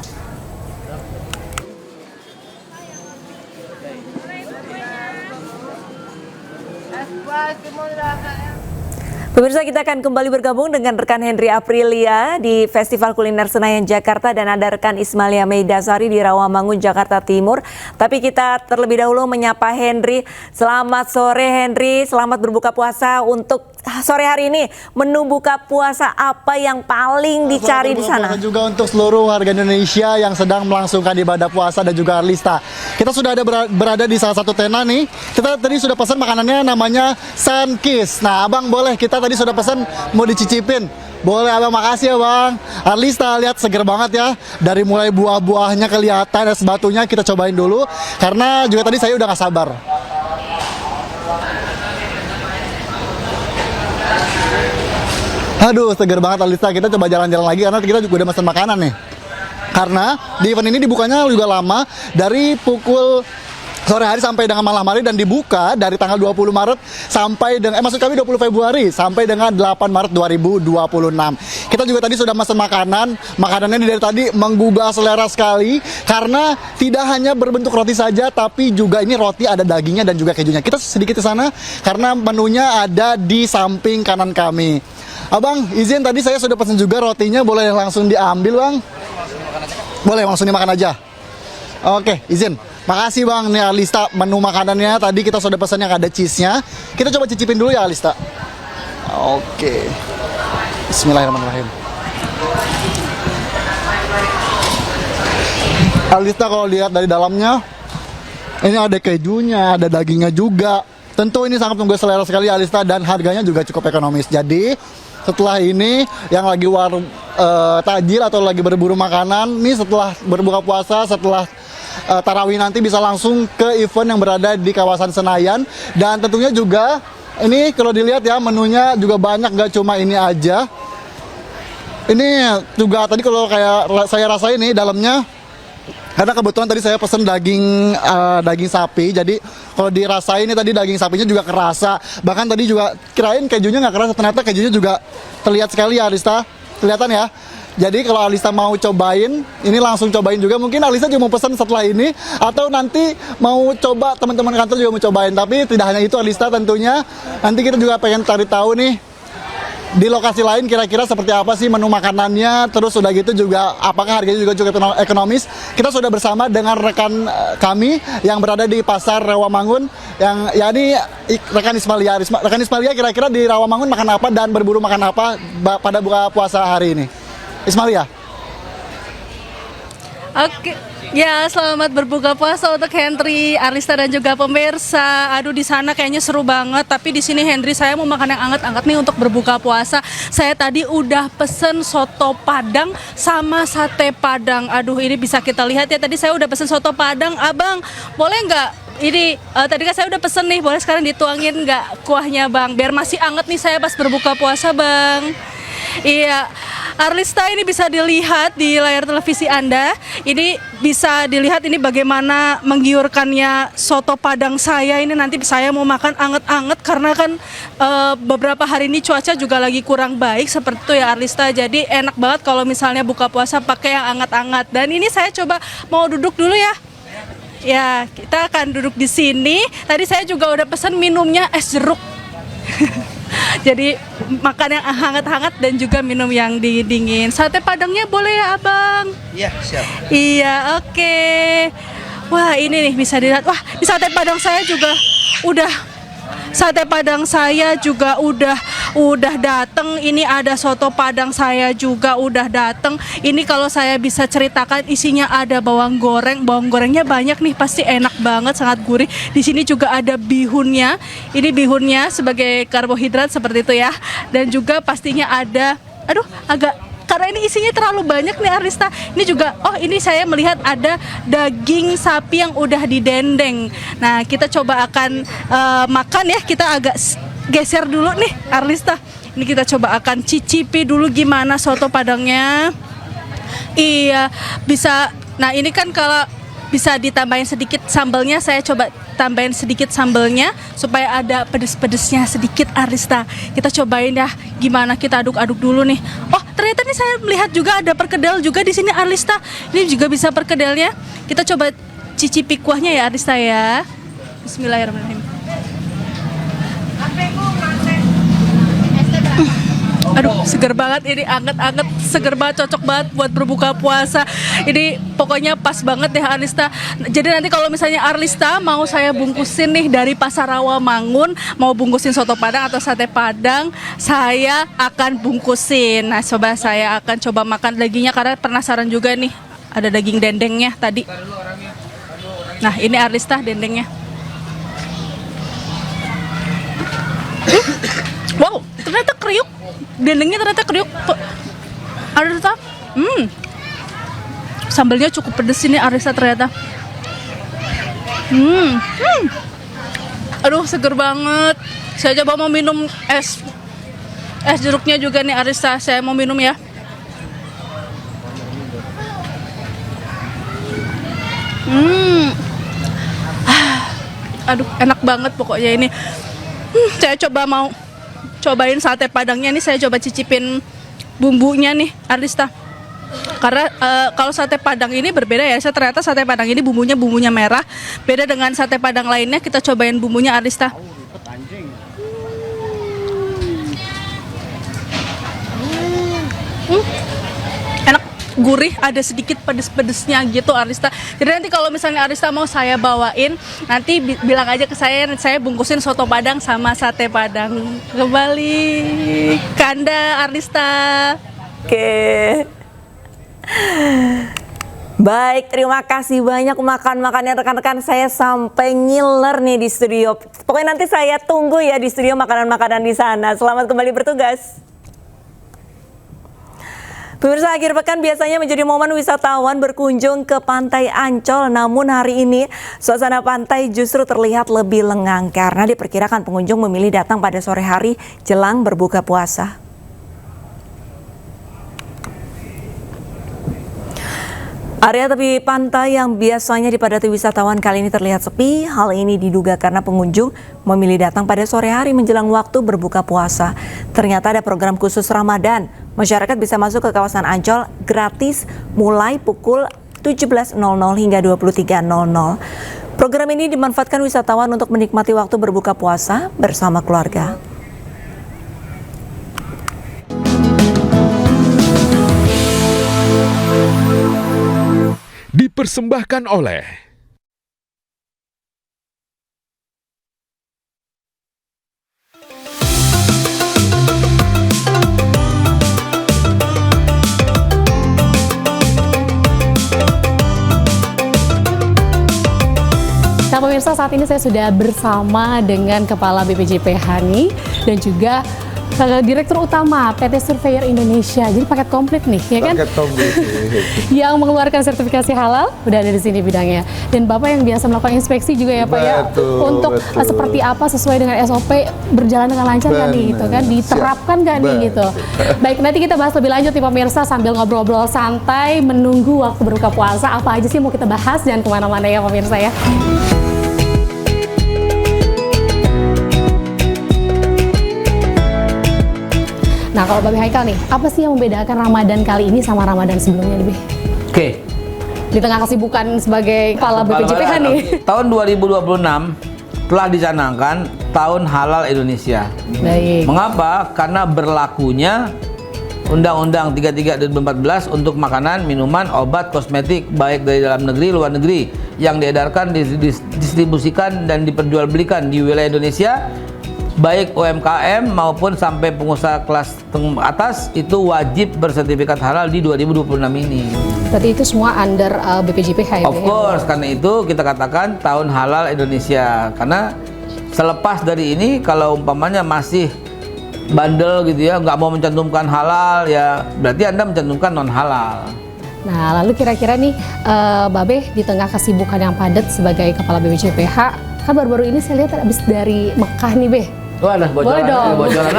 Pemirsa, kita akan kembali bergabung dengan rekan Henry Aprilia di Festival Kuliner Senayan Jakarta dan ada rekan Ismalia Meidasari di Rawamangun, Jakarta Timur. Tapi kita terlebih dahulu menyapa Henry. Selamat sore Henry, selamat berbuka puasa. Untuk sore hari ini menu buka puasa apa yang paling dicari di sana? Juga untuk seluruh warga Indonesia yang sedang melangsungkan ibadah puasa dan juga Arlista. Kita sudah ada berada di salah satu tenda nih. Kita tadi sudah pesan makanannya namanya Sunkist. Nah, Abang boleh, kita tadi sudah pesan mau dicicipin. Boleh Abang, makasih ya Bang. Arlista, lihat seger banget ya. Dari mulai buah-buahnya kelihatan, es batunya kita cobain dulu. Karena juga tadi saya udah gak sabar. Aduh, seger banget Arlista. Kita coba jalan-jalan lagi karena kita juga udah pesan makanan nih. Karena di event ini dibukanya juga lama, dari pukul sore hari sampai dengan malam hari, dan dibuka dari tanggal 20 Maret sampai dengan maksud kami 20 Februari sampai dengan 8 Maret 2026. Kita juga tadi sudah pesan makanannya dari tadi menggugah selera sekali karena tidak hanya berbentuk roti saja, tapi juga ini roti ada dagingnya dan juga kejunya. Kita sedikit ke sana karena menunya ada di samping kanan kami. Abang, izin tadi saya sudah pesan juga rotinya, boleh langsung diambil Bang? Boleh langsung dimakan aja. Oke, izin. Makasih Bang, nih Arlista menu makanannya tadi kita sudah pesan yang ada cheese-nya. Kita coba cicipin dulu ya Arlista. Oke. Bismillahirrahmanirrahim. Arlista kalau lihat dari dalamnya, ini ada kejunya, ada dagingnya juga. Tentu ini sangat menggugah selera sekali Arlista dan harganya juga cukup ekonomis. Jadi setelah ini yang lagi takjil atau lagi berburu makanan, nih setelah berbuka puasa, setelah tarawih nanti bisa langsung ke event yang berada di kawasan Senayan. Dan tentunya juga ini kalau dilihat ya menunya juga banyak, gak cuma ini aja. Ini juga tadi kalau kayak saya rasain nih dalamnya, karena kebetulan tadi saya pesen daging sapi, jadi kalau dirasain ini tadi daging sapinya juga kerasa. Bahkan tadi juga kirain kejunya nggak kerasa, ternyata kejunya juga terlihat sekali ya Arista, kelihatan ya. Jadi kalau Alista mau cobain, ini langsung cobain juga. Mungkin Alista juga mau pesan setelah ini, atau nanti mau coba teman-teman kantor juga mau cobain. Tapi tidak hanya itu Alista tentunya, nanti kita juga pengen cari tahu nih di lokasi lain kira-kira seperti apa sih menu makanannya, terus udah gitu juga apakah harganya juga cukup ekonomis. Kita sudah bersama dengan rekan kami yang berada di Pasar Rawamangun, yang ya ini rekan Ismalia. Rekan Ismalia kira-kira di Rawamangun makan apa dan berburu makan apa pada buka puasa hari ini? Ismalia. Oke. Ya, selamat berbuka puasa untuk Henry, Arista dan juga pemirsa. Aduh, di sana kayaknya seru banget. Tapi di sini Henry, saya mau makan yang anget-anget nih untuk berbuka puasa. Saya tadi udah pesen soto Padang sama sate Padang. Aduh, ini bisa kita lihat ya. Tadi saya udah pesen soto Padang. Abang, boleh nggak? Ini tadi kan saya udah pesen nih. Boleh sekarang dituangin nggak kuahnya, Bang? Biar masih anget nih saya pas berbuka puasa, Bang. Iya, Arlista, ini bisa dilihat di layar televisi Anda. Ini bisa dilihat ini bagaimana menggiurkannya soto Padang saya. Ini nanti saya mau makan anget-anget karena kan beberapa hari ini cuaca juga lagi kurang baik seperti itu ya Arlista. Jadi enak banget kalau misalnya buka puasa pakai yang anget-anget. Dan ini saya coba mau duduk dulu ya. Ya, kita akan duduk di sini. Tadi saya juga udah pesan minumnya es jeruk. Jadi makan yang hangat-hangat dan juga minum yang dingin. Sate Padangnya boleh ya Abang? Iya, siap. Iya, oke. Wah, ini nih bisa dilihat. Wah, di sate Padang saya juga udah dateng. Ini ada soto Padang saya juga udah dateng. Ini kalau saya bisa ceritakan isinya ada bawang gorengnya banyak nih, pasti enak banget, sangat gurih. Di sini juga ada bihunnya. Ini bihunnya sebagai karbohidrat seperti itu ya. Dan juga pastinya ada, karena ini isinya terlalu banyak nih Arista. Ini juga, ini saya melihat ada daging sapi yang udah didendeng. Nah, kita coba akan makan ya. Kita agak geser dulu nih Arlista. Ini kita coba akan cicipi dulu gimana soto Padangnya. Iya, bisa. Nah, ini kan kalau bisa ditambahin sedikit sambalnya, saya coba tambahin sedikit sambalnya supaya ada pedes-pedesnya sedikit Arlista. Kita cobain ya gimana, kita aduk-aduk dulu nih. Oh, ternyata nih saya melihat juga ada perkedel juga di sini Arlista. Ini juga bisa perkedelnya. Kita coba cicipi kuahnya ya Arlista ya. Bismillahirrahmanirrahim. Aduh, seger banget ini, anget-anget, seger banget, cocok banget buat berbuka puasa. Ini pokoknya pas banget deh Arlista. Jadi nanti kalau misalnya Arlista mau saya bungkusin nih dari Pasar Rawamangun, mau bungkusin soto Padang atau sate Padang, saya akan bungkusin. Nah, saya akan coba makan dagingnya karena penasaran juga nih. Ada daging dendengnya tadi. Nah, ini Arlista dendengnya. Wow, ternyata kriuk. Dendengnya ternyata kriuk. Arlista, sambalnya cukup pedes ini Arlista ternyata. Aduh, seger banget. Saya coba mau minum es jeruknya juga nih Arlista. Saya mau minum ya. Aduh, enak banget pokoknya ini. Saya mau cobain sate Padangnya nih, saya coba cicipin bumbunya nih Arlista. Karena kalau sate Padang ini berbeda ya, ternyata sate Padang ini bumbunya merah. Beda dengan sate Padang lainnya, kita cobain bumbunya Arlista. Enak, gurih, ada sedikit pedes-pedesnya gitu Arlista. Jadi nanti kalau misalnya Arlista mau saya bawain, nanti bilang aja ke saya bungkusin soto Padang sama sate Padang. Kembali ke Anda Arlista. Oke. Baik, terima kasih banyak makan-makannya rekan-rekan saya sampai ngiler nih di studio. Pokoknya nanti saya tunggu ya di studio makanan-makanan di sana. Selamat kembali bertugas. Pemirsa, akhir pekan biasanya menjadi momen wisatawan berkunjung ke Pantai Ancol. Namun hari ini suasana pantai justru terlihat lebih lengang karena diperkirakan pengunjung memilih datang pada sore hari jelang berbuka puasa. Area tepi pantai yang biasanya dipadati wisatawan kali ini terlihat sepi. Hal ini diduga karena pengunjung memilih datang pada sore hari menjelang waktu berbuka puasa. Ternyata ada program khusus Ramadan. Masyarakat bisa masuk ke kawasan Ancol gratis mulai pukul 17.00 hingga 23.00. Program ini dimanfaatkan wisatawan untuk menikmati waktu berbuka puasa bersama keluarga. Dipersembahkan oleh Nah pemirsa, saat ini saya sudah bersama dengan Kepala BPJPH nih dan juga Direktur Utama PT Surveyor Indonesia. Jadi paket komplit nih, ya kan? Paket komplit. Yang mengeluarkan sertifikasi halal udah ada di sini bidangnya. Dan Bapak yang biasa melakukan inspeksi juga ya Pak ya. Untuk seperti apa sesuai dengan SOP berjalan dengan lancar kan nih gitu kan? Diterapkan kan nih gitu. Baik, nanti kita bahas lebih lanjut nih pemirsa sambil ngobrol-ngobrol santai menunggu waktu berbuka puasa. Apa aja sih mau kita bahas, jangan kemana-mana ya pemirsa ya. Nah, kalau Babe Haikal nih, apa sih yang membedakan Ramadan kali ini sama Ramadan sebelumnya lebih? Oke. Di tengah kesibukan sebagai Kepala BPJPH nih. Tahun 2026 telah dicanangkan Tahun Halal Indonesia. Baik. Mengapa? Karena berlakunya Undang-Undang 33 2014 untuk makanan, minuman, obat, kosmetik baik dari dalam negeri, luar negeri yang diedarkan, didistribusikan dan diperjualbelikan di wilayah Indonesia, baik UMKM maupun sampai pengusaha kelas atas itu wajib bersertifikat halal di 2026 ini. Berarti itu semua under BPJPH ya? Of course, karena itu kita katakan Tahun Halal Indonesia. Karena selepas dari ini kalau umpamanya masih bandel gitu ya, nggak mau mencantumkan halal ya, berarti Anda mencantumkan non halal. Nah, lalu kira-kira nih Babe di tengah kesibukan yang padat sebagai Kepala BPJPH, kan baru-baru ini saya lihat habis dari Mekah nih Be. Wah, nah, bocoran.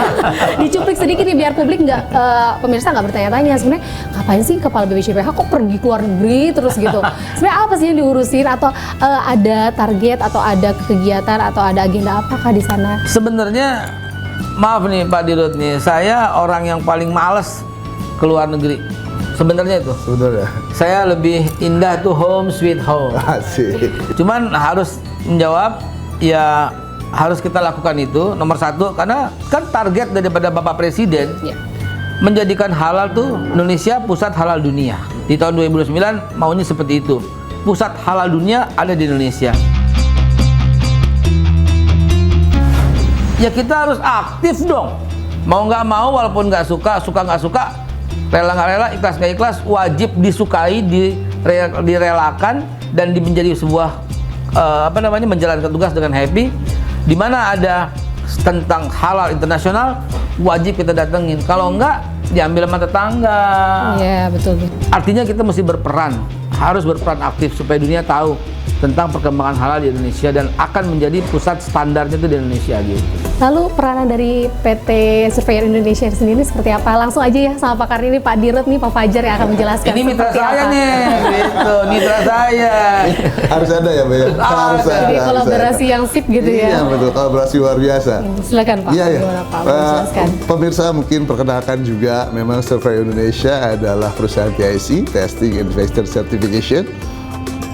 Dicuplik sedikit nih biar publik nggak, pemirsa nggak bertanya-tanya sebenarnya ngapain sih Kepala BPJPH kok pergi ke luar negeri terus gitu. Sebenarnya apa sih yang diurusin atau ada target atau ada kegiatan atau ada agenda apakah di sana? Sebenarnya maaf nih Pak Dirut nih, saya orang yang paling males ke luar negeri. Sebenarnya itu. Sebenarnya. Saya lebih indah tuh home sweet home. Asik. Cuman harus menjawab ya, harus kita lakukan itu nomor satu karena kan target daripada Bapak Presiden menjadikan halal tuh Indonesia pusat halal dunia. Di tahun 2009 maunya seperti itu. Pusat halal dunia ada di Indonesia. Ya kita harus aktif dong. Mau nggak mau walaupun nggak suka nggak suka, rela nggak rela, ikhlas nggak ikhlas, wajib disukai, direlakan dan menjadi sebuah menjalankan tugas dengan happy. Di mana ada tentang halal internasional wajib kita datengin. Kalau enggak diambil sama tetangga. Iya betul. Artinya kita mesti berperan, harus berperan aktif supaya dunia tahu tentang perkembangan halal di Indonesia dan akan menjadi pusat standarnya itu di Indonesia gitu. Lalu peranan dari PT Surveyor Indonesia sendiri seperti apa? Langsung aja ya sama pakar ini Pak Dirut nih, Pak Fajar yang akan menjelaskan. Ini mitra saya nih, gitu, mitra saya. Harus ada ya, Mbak? Harus ada. Jadi kolaborasi yang sip gitu ya. Iya betul, kolaborasi luar biasa. Silakan Pak. Iya, iya. Gimana Pak? Menjelaskan. Pemirsa mungkin perkenalkan juga, memang Surveyor Indonesia adalah perusahaan TIC, Testing Investor Certification,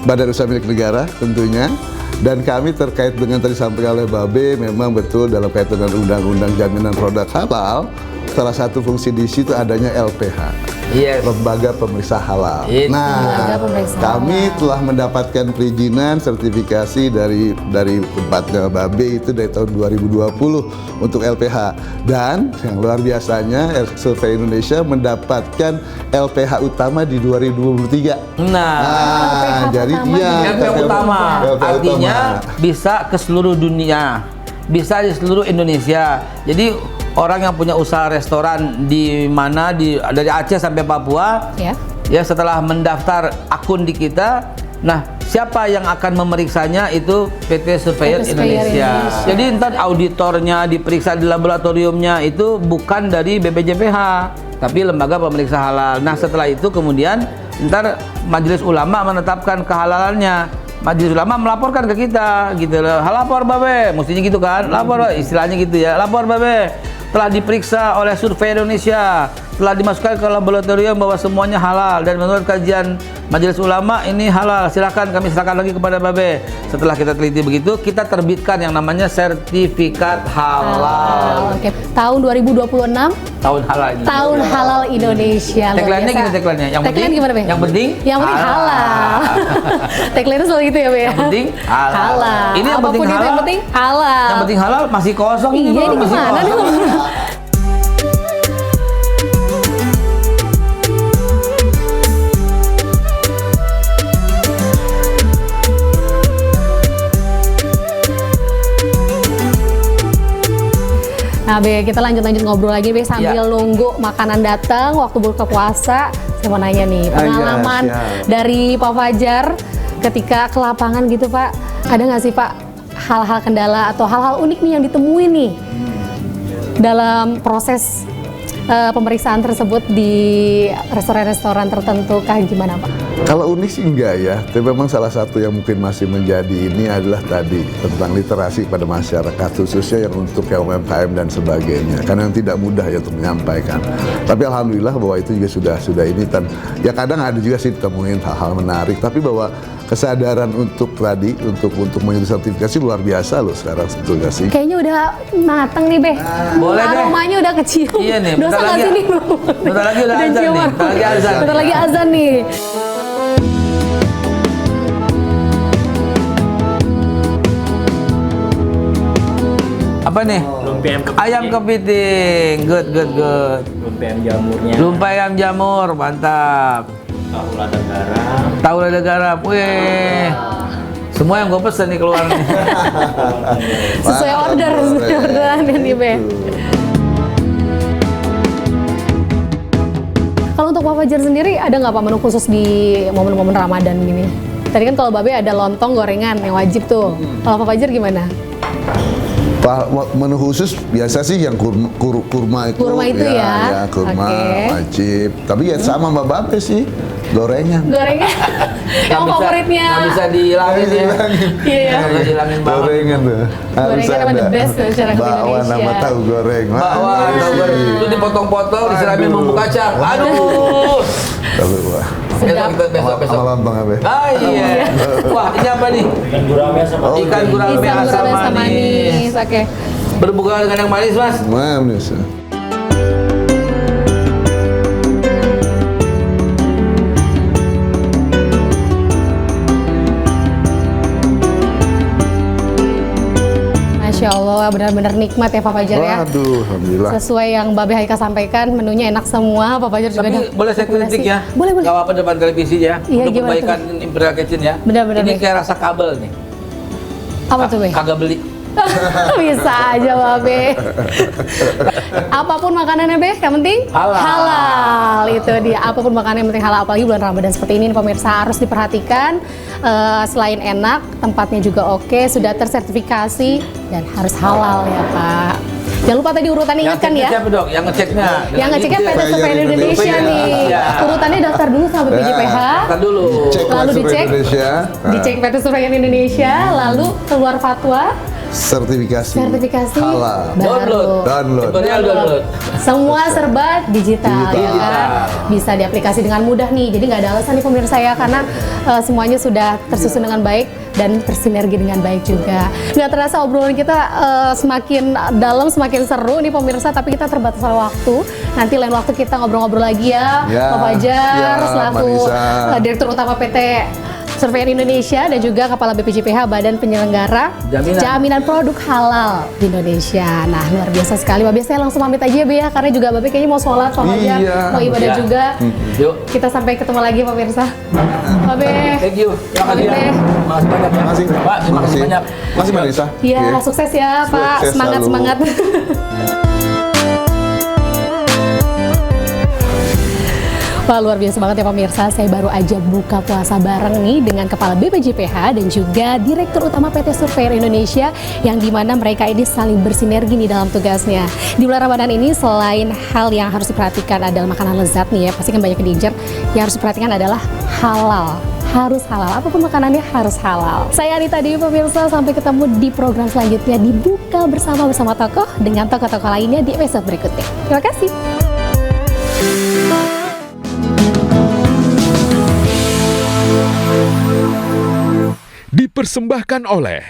badan usaha milik negara tentunya, dan kami terkait dengan tadi sampaikan oleh Babe, memang betul dalam kaitan dengan undang-undang jaminan produk halal, salah satu fungsi di situ adanya LPH, Lembaga Pemeriksa Halal. Nah, kami telah mendapatkan perizinan sertifikasi dari tempatnya Babe itu dari tahun 2020 untuk LPH, dan yang luar biasanya Survey Indonesia mendapatkan LPH utama di 2023. Nah, jadi LPH utama artinya bisa ke seluruh dunia, bisa di seluruh Indonesia. Jadi orang yang punya usaha restoran di mana dari Aceh sampai Papua, ya setelah mendaftar akun di kita, nah siapa yang akan memeriksanya itu PT Surveyor Indonesia. Jadi ntar auditornya diperiksa di laboratoriumnya itu bukan dari BPJPH, tapi lembaga pemeriksa halal. Nah setelah itu kemudian ntar Majelis Ulama menetapkan kehalalannya. Majelis Ulama melaporkan ke kita, gitu loh. Lapor Babe, mestinya gitu kan? Lapor, istilahnya gitu ya. Lapor Babe, telah diperiksa oleh Surveyor Indonesia, telah dimasukkan ke laboratorium bahwa semuanya halal dan menurut kajian Majelis Ulama ini halal. Silakan kami serahkan lagi kepada Babe. Setelah kita teliti begitu, kita terbitkan yang namanya sertifikat halal. Oke, tahun 2026 tahun halal Indonesia. Tahun halal Indonesia. Tagline-nya gini tagline-nya. Yang penting gimana, Be? Yang penting halal. Tagline-nya selalu gitu ya, Be? Yang penting halal. Ini yang penting halal. Yang penting halal. Yang penting halal masih kosong ini. Iya, ini gimana nih? Nah, Be, kita lanjut ngobrol lagi, Be, sambil nunggu makanan datang waktu buka puasa. Saya mau nanya nih, pengalaman dari Pak Fajar ketika ke lapangan gitu, Pak. Ada nggak sih, Pak, hal-hal kendala atau hal-hal unik nih yang ditemuin nih dalam proses pemeriksaan tersebut di restoran-restoran tertentu kah, gimana, Pak? Kalau unik sih enggak ya, tapi memang salah satu yang mungkin masih menjadi ini adalah tadi tentang literasi pada masyarakat, khususnya yang untuk UMKM dan sebagainya, karena yang tidak mudah ya untuk menyampaikan. Tapi alhamdulillah bahwa itu juga sudah ini, dan ya kadang ada juga sih ditemuin hal-hal menarik, tapi bahwa kesadaran untuk tadi untuk menyusun sertifikasi luar biasa loh sekarang sebetulnya sih. Kayaknya udah mateng nih, Be. Boleh deh. Aromanya udah kecium. Iya nih, Dosa nggak sih nih? Bentar lagi udah azan nih. Bentar lagi azan nih. Apa nih? Ayam kepiting. Good. Lumpia ayam jamurnya. Lumpia ayam jamur, mantap. Tahu lada garam. Tahu lada garam. Wih. Semua yang gue pesen nih keluar nih. Sesuai orderan ini, Be. Kalau untuk Pak Fajar sendiri, ada nggak Pak menu khusus di momen-momen Ramadan gini? Tadi kan kalau Babe ada lontong gorengan yang wajib tuh. Kalau Pak Fajar gimana? Menu khusus biasa sih yang kurma itu. Kurma itu ya? Ya, kurma wajib. Tapi ya sama Mbak Babe sih, gorengan. Yang favoritnya. Nggak bisa dihilangin ya. Iya. Nggak bisa dihilangin banget. Gorengan tuh. Harus Gorengan ada. the best tuh masyarakat Bakwan Indonesia. sama tahu goreng. Bakwan, tahu goreng. Itu dipotong-potong, disiramin bumbu kacang. Aduh. Tapi wah. Besok. Sama lontong apa? Ah iya. Wah, ini apa nih? Ikan gurame sama Ikan gurame asam manis. Oke. Berbuka dengan yang manis, Mas. Manis. Masya Allah, benar-benar nikmat ya Pak Fajar ya. Waduh, alhamdulillah. Sesuai yang Babe Haika sampaikan, menunya enak semua. Pak Fajar juga Tapi boleh saya kritik ya? Boleh. Gak apa-apa depan televisi ya. Iya, untuk gimana kebaikan Imperial Kitchen ya. Benar-benar. Ini kayak rasa kabel nih. Apa tuh, Be? Kagak beli. Bisa aja, Babe. Apapun makanannya, Be, yang penting halal. Itu dia. Apapun makanan yang penting halal. Apalagi bulan Ramadan seperti ini, pemirsa harus diperhatikan. Selain enak, tempatnya juga oke, sudah tersertifikasi dan harus halal ya, Pak. Jangan lupa tadi urutannya, ingatkan ya. Siapa dong? Yang ngeceknya? Yang ngeceknya PT Surveyor Indonesia nih. Urutannya daftar dulu sama BPJPH. Daftar dulu. Lalu dicek PT Surveyor Indonesia, lalu keluar fatwa. Sertifikasi halal. Download. Semua serba digital. Ya kan? Bisa diaplikasi dengan mudah nih. Jadi nggak ada alasan nih pemirsa ya, karena semuanya sudah tersusun dengan baik dan tersinergi dengan baik juga. Nggak terasa obrolan kita semakin dalam, semakin seru nih pemirsa, tapi kita terbatas waktu. Nanti lain waktu kita ngobrol-ngobrol lagi ya, Pak Fajar selaku Direktur Utama PT Surveyor Indonesia dan juga Kepala BPJPH Badan Penyelenggara Jaminan Produk Halal di Indonesia. Nah, luar biasa sekali. Babe, saya langsung pamit aja ya, Be ya, karena juga Babe kayaknya mau sholat, Pak Fajar, mau ibadah juga. Yuk. Kita sampai ketemu lagi pemirsa. Babe. Thank you. Terima kasih. Makasih banyak. Terima kasih. Pak, terima kasih banyak. Terima kasih, Marisa. Iya, sukses ya, Pak. Sukses Semangat. selalu. Wah, luar biasa banget ya pemirsa, saya baru aja buka puasa bareng nih dengan Kepala BPJPH dan juga Direktur Utama PT Surveyor Indonesia, yang dimana mereka ini saling bersinergi nih dalam tugasnya. Di bulan Ramadan ini selain hal yang harus diperhatikan adalah makanan lezat nih ya, pasti kan banyak yang diincar, yang harus diperhatikan adalah halal. Harus halal, apapun makanannya harus halal. Saya Anita Dewi pemirsa, sampai ketemu di program selanjutnya di Buka Bersama tokoh dengan tokoh-tokoh lainnya di episode berikutnya. Terima kasih. Dipersembahkan oleh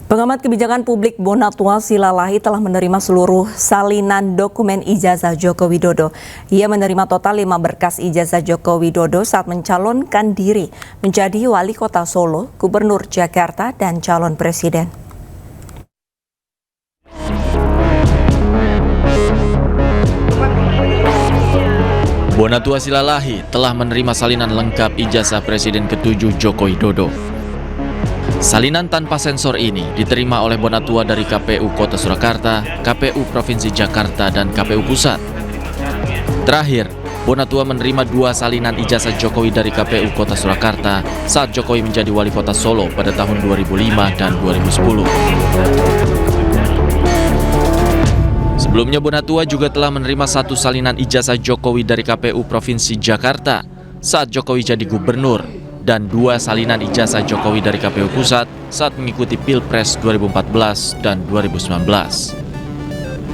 Pengamat kebijakan publik Bonatua Silalahi telah menerima seluruh salinan dokumen ijazah Joko Widodo. Ia menerima total 5 berkas ijazah Joko Widodo saat mencalonkan diri menjadi Wali Kota Solo, Gubernur Jakarta, dan calon presiden. Bonatua Silalahi telah menerima salinan lengkap ijazah Presiden ke-7 Joko Widodo. Salinan tanpa sensor ini diterima oleh Bonatua dari KPU Kota Surakarta, KPU Provinsi Jakarta, dan KPU Pusat. Terakhir, Bonatua menerima 2 salinan ijazah Jokowi dari KPU Kota Surakarta saat Jokowi menjadi Wali Kota Solo pada tahun 2005 dan 2010. Sebelumnya Bonatua juga telah menerima 1 salinan ijazah Jokowi dari KPU Provinsi Jakarta saat Jokowi jadi gubernur, dan 2 salinan ijazah Jokowi dari KPU Pusat saat mengikuti Pilpres 2014 dan 2019.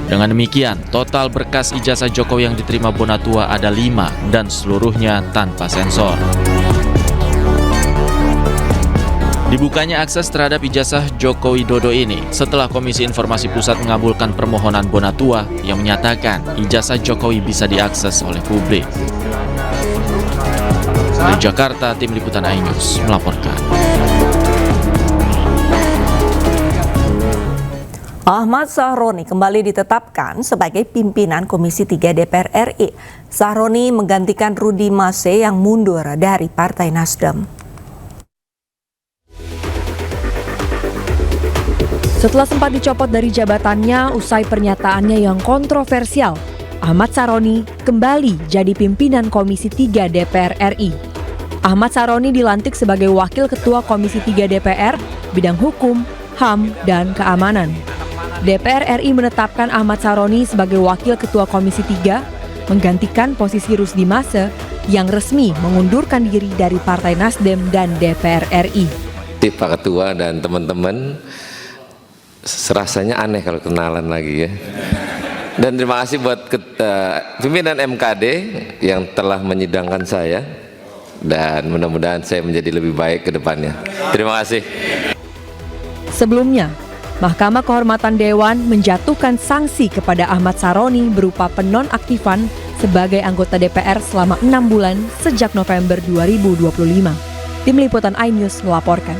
Dengan demikian, total berkas ijazah Jokowi yang diterima Bonatua ada 5 dan seluruhnya tanpa sensor. Dibukanya akses terhadap ijazah Joko Widodo ini setelah Komisi Informasi Pusat mengabulkan permohonan Bonatua yang menyatakan ijazah Jokowi bisa diakses oleh publik. Di Jakarta, Tim Liputan iNews melaporkan. Ahmad Sahroni kembali ditetapkan sebagai pimpinan Komisi 3 DPR RI. Sahroni menggantikan Rudy Mase yang mundur dari Partai Nasdem. Setelah sempat dicopot dari jabatannya usai pernyataannya yang kontroversial, Ahmad Sahroni kembali jadi pimpinan Komisi 3 DPR RI. Ahmad Sahroni dilantik sebagai Wakil Ketua Komisi 3 DPR, bidang hukum, HAM, dan keamanan. DPR RI menetapkan Ahmad Sahroni sebagai Wakil Ketua Komisi 3, menggantikan posisi Rusdi Mase yang resmi mengundurkan diri dari Partai Nasdem dan DPR RI. Pak Ketua dan teman-teman, rasanya aneh kalau kenalan lagi ya. Dan terima kasih buat pimpinan MKD yang telah menyidangkan saya, dan mudah-mudahan saya menjadi lebih baik ke depannya. Terima kasih. Sebelumnya, Mahkamah Kehormatan Dewan menjatuhkan sanksi kepada Ahmad Sahroni berupa penonaktifan sebagai anggota DPR selama 6 bulan sejak November 2025. Tim Liputan iNews melaporkan.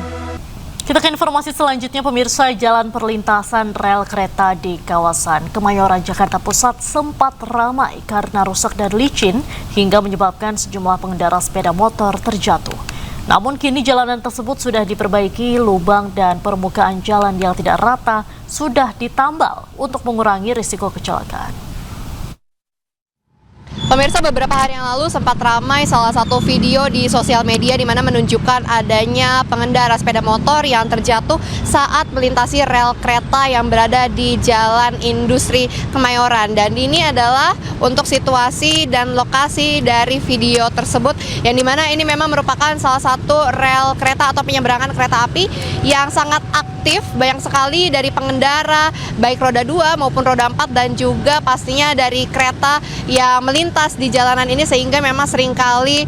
Kita ke informasi selanjutnya pemirsa, jalan perlintasan rel kereta di kawasan Kemayoran, Jakarta Pusat sempat ramai karena rusak dan licin hingga menyebabkan sejumlah pengendara sepeda motor terjatuh. Namun kini jalanan tersebut sudah diperbaiki, lubang dan permukaan jalan yang tidak rata sudah ditambal untuk mengurangi risiko kecelakaan. Pemirsa, beberapa hari yang lalu sempat ramai salah satu video di sosial media di mana menunjukkan adanya pengendara sepeda motor yang terjatuh saat melintasi rel kereta yang berada di Jalan Industri Kemayoran. Dan ini adalah untuk situasi dan lokasi dari video tersebut, yang dimana ini memang merupakan salah satu rel kereta atau penyeberangan kereta api yang sangat aktif. Banyak sekali dari pengendara baik roda 2 maupun roda 4 dan juga pastinya dari kereta yang melintas di jalanan ini, sehingga memang seringkali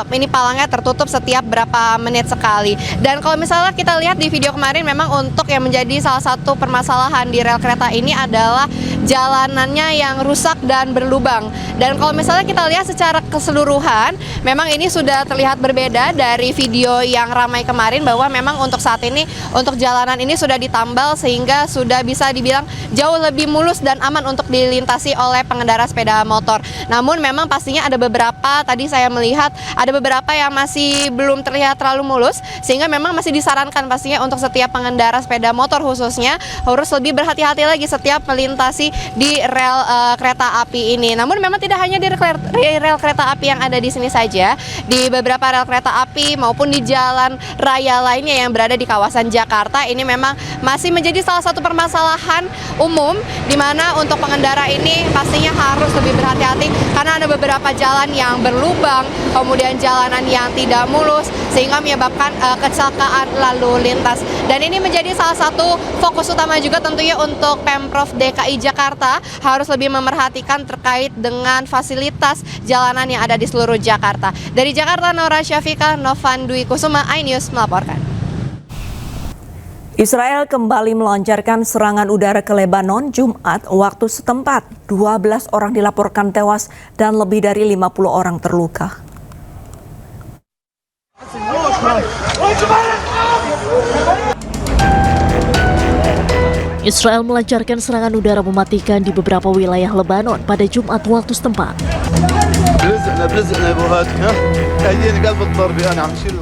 ini palangnya tertutup setiap berapa menit sekali. Dan kalau misalnya kita lihat di video kemarin, memang untuk yang menjadi salah satu permasalahan di rel kereta ini adalah jalanannya yang rusak dan berlubang. Dan kalau misalnya kita lihat secara keseluruhan, memang ini sudah terlihat berbeda dari video yang ramai kemarin, bahwa memang untuk saat ini untuk jalanan ini sudah ditambal sehingga sudah bisa dibilang jauh lebih mulus dan aman untuk dilintasi oleh pengendara sepeda motor. Namun memang pastinya ada beberapa, tadi saya melihat ada beberapa yang masih belum terlihat terlalu mulus, sehingga memang masih disarankan pastinya untuk setiap pengendara sepeda motor khususnya harus lebih berhati-hati lagi setiap melintasi di rel kereta api ini. Namun memang tidak hanya di rel kereta api yang ada di sini saja, di beberapa rel kereta api maupun di jalan raya lainnya yang berada di kawasan Jakarta ini memang masih menjadi salah satu permasalahan umum, di mana untuk pengendara ini pastinya harus lebih berhati-hati karena ada beberapa jalan yang berlubang, kemudian jalanan yang tidak mulus sehingga menyebabkan kecelakaan lalu lintas. Dan ini menjadi salah satu fokus utama juga tentunya untuk Pemprov DKI Jakarta, harus lebih memerhatikan terkait dengan fasilitas jalanan yang ada di seluruh Jakarta. Dari Jakarta, Nora Syafika, Novan Dwi Kusuma, iNews melaporkan. Israel kembali melancarkan serangan udara ke Lebanon Jumat waktu setempat. 12 orang dilaporkan tewas dan lebih dari 50 orang terluka. Israel melancarkan serangan udara mematikan di beberapa wilayah Lebanon pada Jumat waktu setempat.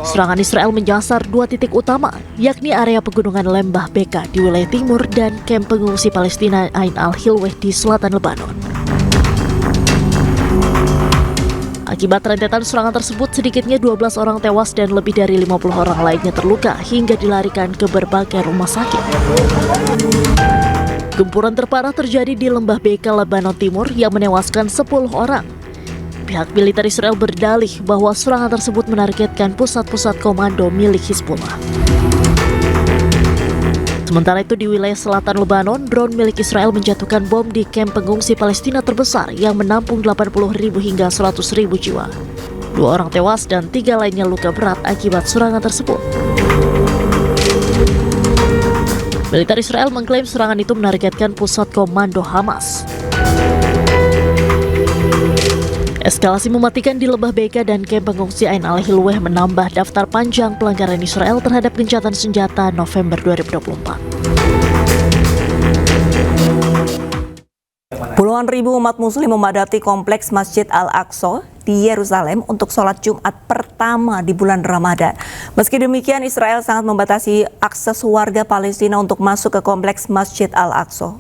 Serangan Israel menyasar 2 titik utama, yakni area pegunungan Lembah Beka di wilayah timur dan kamp pengungsi Palestina Ain al-Hilweh di selatan Lebanon. Akibat rentetan serangan tersebut, sedikitnya 12 orang tewas dan lebih dari 50 orang lainnya terluka hingga dilarikan ke berbagai rumah sakit. Gempuran terparah terjadi di Lembah Beka, Lebanon Timur yang menewaskan 10 orang. Pihak militer Israel berdalih bahwa serangan tersebut menargetkan pusat-pusat komando milik Hizbullah. Sementara itu di wilayah selatan Lebanon, drone milik Israel menjatuhkan bom di kamp pengungsi Palestina terbesar yang menampung 80.000 hingga 100.000 jiwa. 2 orang tewas dan 3 lainnya luka berat akibat serangan tersebut. Militer Israel mengklaim serangan itu menargetkan pusat komando Hamas. Eskalasi mematikan di Lembah Beka dan kamp pengungsi Ain al-Hilweh menambah daftar panjang pelanggaran Israel terhadap gencatan senjata November 2024. Puluhan ribu umat muslim memadati kompleks Masjid Al-Aqsa di Yerusalem untuk sholat Jumat pertama di bulan Ramadan. Meski demikian, Israel sangat membatasi akses warga Palestina untuk masuk ke kompleks Masjid Al-Aqsa.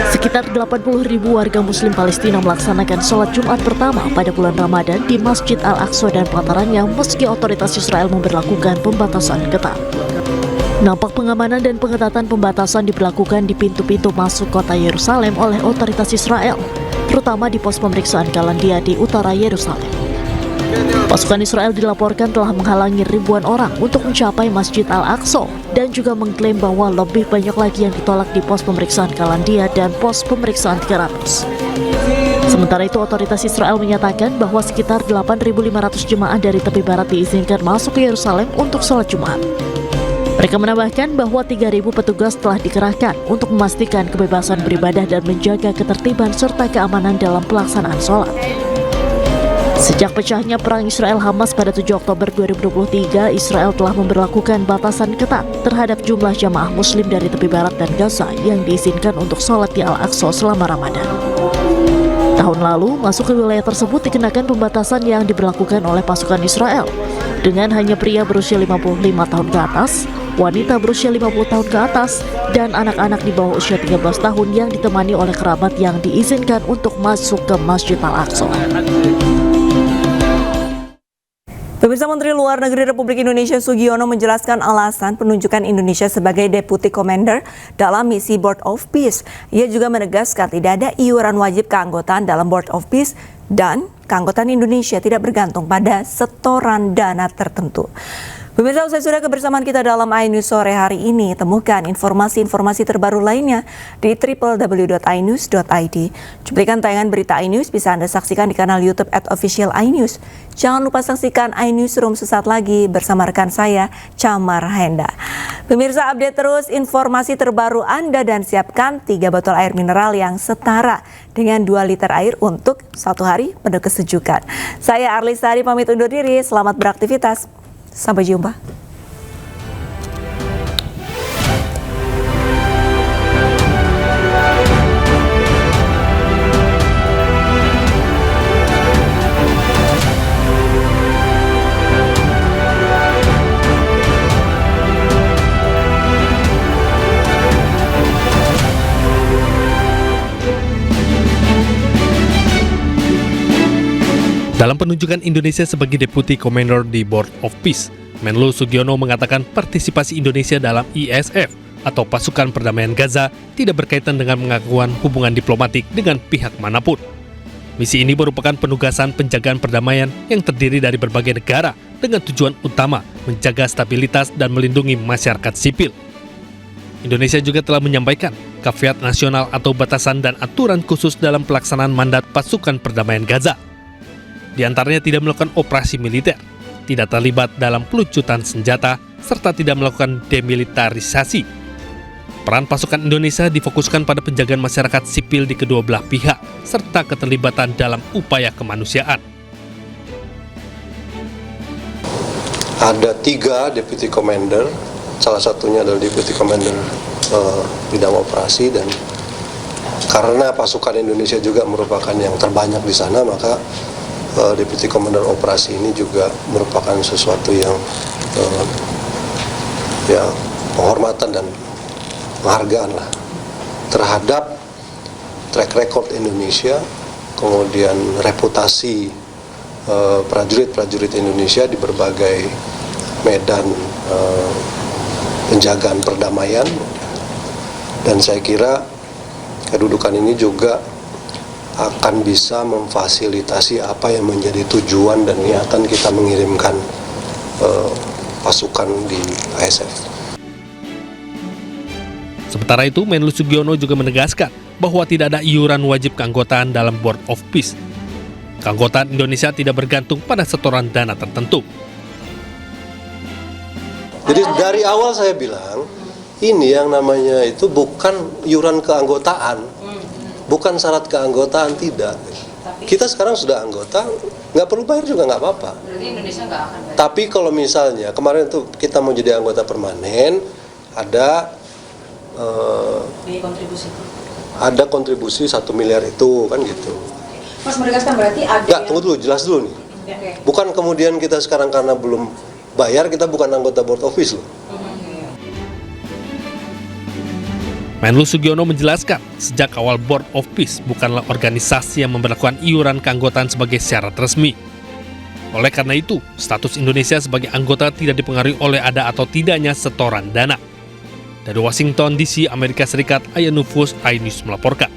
Sekitar 80.000 warga muslim Palestina melaksanakan sholat Jumat pertama pada bulan Ramadan di Masjid Al-Aqsa dan pelatarannya meski otoritas Israel memberlakukan pembatasan ketat. Nampak pengamanan dan pengetatan pembatasan diberlakukan di pintu-pintu masuk kota Yerusalem oleh otoritas Israel, terutama di pos pemeriksaan Kalandia di utara Yerusalem. Pasukan Israel dilaporkan telah menghalangi ribuan orang untuk mencapai Masjid Al-Aqsa dan juga mengklaim bahwa lebih banyak lagi yang ditolak di pos pemeriksaan Kalandia dan pos pemeriksaan 300. Sementara itu, otoritas Israel menyatakan bahwa sekitar 8.500 jemaah dari tepi barat diizinkan masuk ke Yerusalem untuk sholat Jumat. Mereka menambahkan bahwa 3.000 petugas telah dikerahkan untuk memastikan kebebasan beribadah dan menjaga ketertiban serta keamanan dalam pelaksanaan sholat. Sejak pecahnya perang Israel-Hamas pada 7 Oktober 2023, Israel telah memberlakukan batasan ketat terhadap jumlah jamaah muslim dari tepi barat dan Gaza yang diizinkan untuk sholat di Al-Aqsa selama Ramadan. Tahun lalu, masuk ke wilayah tersebut dikenakan pembatasan yang diberlakukan oleh pasukan Israel, dengan hanya pria berusia 55 tahun ke atas, wanita berusia 50 tahun ke atas, dan anak-anak di bawah usia 13 tahun yang ditemani oleh kerabat yang diizinkan untuk masuk ke Masjid Al-Aqsa. Pemirsa, Menteri Luar Negeri Republik Indonesia Sugiono menjelaskan alasan penunjukan Indonesia sebagai Deputy Commander dalam misi Board of Peace. Ia juga menegaskan tidak ada iuran wajib keanggotaan dalam Board of Peace dan keanggotaan Indonesia tidak bergantung pada setoran dana tertentu. Pemirsa, usai sudah kebersamaan kita dalam iNews sore hari ini, temukan informasi-informasi terbaru lainnya di www.inews.id. Cuplikan tayangan berita iNews bisa Anda saksikan di kanal YouTube @official iNews. Jangan lupa saksikan iNewsroom sesaat lagi bersama rekan saya, Camar Henda. Pemirsa, update terus informasi terbaru Anda dan siapkan 3 botol air mineral yang setara dengan 2 liter air untuk 1 hari penuh kesejukan. Saya Arlis Sari pamit undur diri, selamat beraktivitas. Sampai jumpa. Dalam penunjukan Indonesia sebagai Deputy Commander di Board of Peace, Menlu Sugiono mengatakan partisipasi Indonesia dalam ISF atau Pasukan Perdamaian Gaza tidak berkaitan dengan pengakuan hubungan diplomatik dengan pihak manapun. Misi ini merupakan penugasan penjagaan perdamaian yang terdiri dari berbagai negara dengan tujuan utama menjaga stabilitas dan melindungi masyarakat sipil. Indonesia juga telah menyampaikan kafiat nasional atau batasan dan aturan khusus dalam pelaksanaan mandat Pasukan Perdamaian Gaza. Di antaranya tidak melakukan operasi militer, tidak terlibat dalam pelucutan senjata, serta tidak melakukan demilitarisasi. Peran pasukan Indonesia difokuskan pada penjagaan masyarakat sipil di kedua belah pihak, serta keterlibatan dalam upaya kemanusiaan. Ada 3 Deputy Commander, salah satunya adalah Deputy Commander bidang operasi, dan karena pasukan Indonesia juga merupakan yang terbanyak di sana, maka Deputy Commander operasi ini juga merupakan sesuatu yang penghormatan dan penghargaan lah terhadap track record Indonesia, kemudian reputasi prajurit-prajurit Indonesia di berbagai medan penjagaan perdamaian. Dan saya kira kedudukan ini juga akan bisa memfasilitasi apa yang menjadi tujuan dan niatan kita mengirimkan pasukan di ISF. Sementara itu, Menlu Sugiono juga menegaskan bahwa tidak ada iuran wajib keanggotaan dalam Board of Peace. Keanggotaan Indonesia tidak bergantung pada setoran dana tertentu. Jadi dari awal saya bilang, ini yang namanya itu bukan iuran keanggotaan, bukan syarat keanggotaan, tidak. Kita sekarang sudah anggota, nggak perlu bayar juga nggak apa-apa. Berarti Indonesia nggak akan bayar. Tapi kalau misalnya kemarin tuh kita mau jadi anggota permanen, ada kontribusi 1 miliar itu kan gitu. Mas menegaskan berarti ada. Nggak, tunggu dulu, jelas dulu nih. Oke. Bukan kemudian kita sekarang karena belum bayar kita bukan anggota Board of Peace loh. Menlu Sugiono menjelaskan, sejak awal Board of Peace bukanlah organisasi yang memberlakukan iuran keanggotaan sebagai syarat resmi. Oleh karena itu, status Indonesia sebagai anggota tidak dipengaruhi oleh ada atau tidaknya setoran dana. Dari Washington DC, Amerika Serikat, Aya Nufus, iNews melaporkan.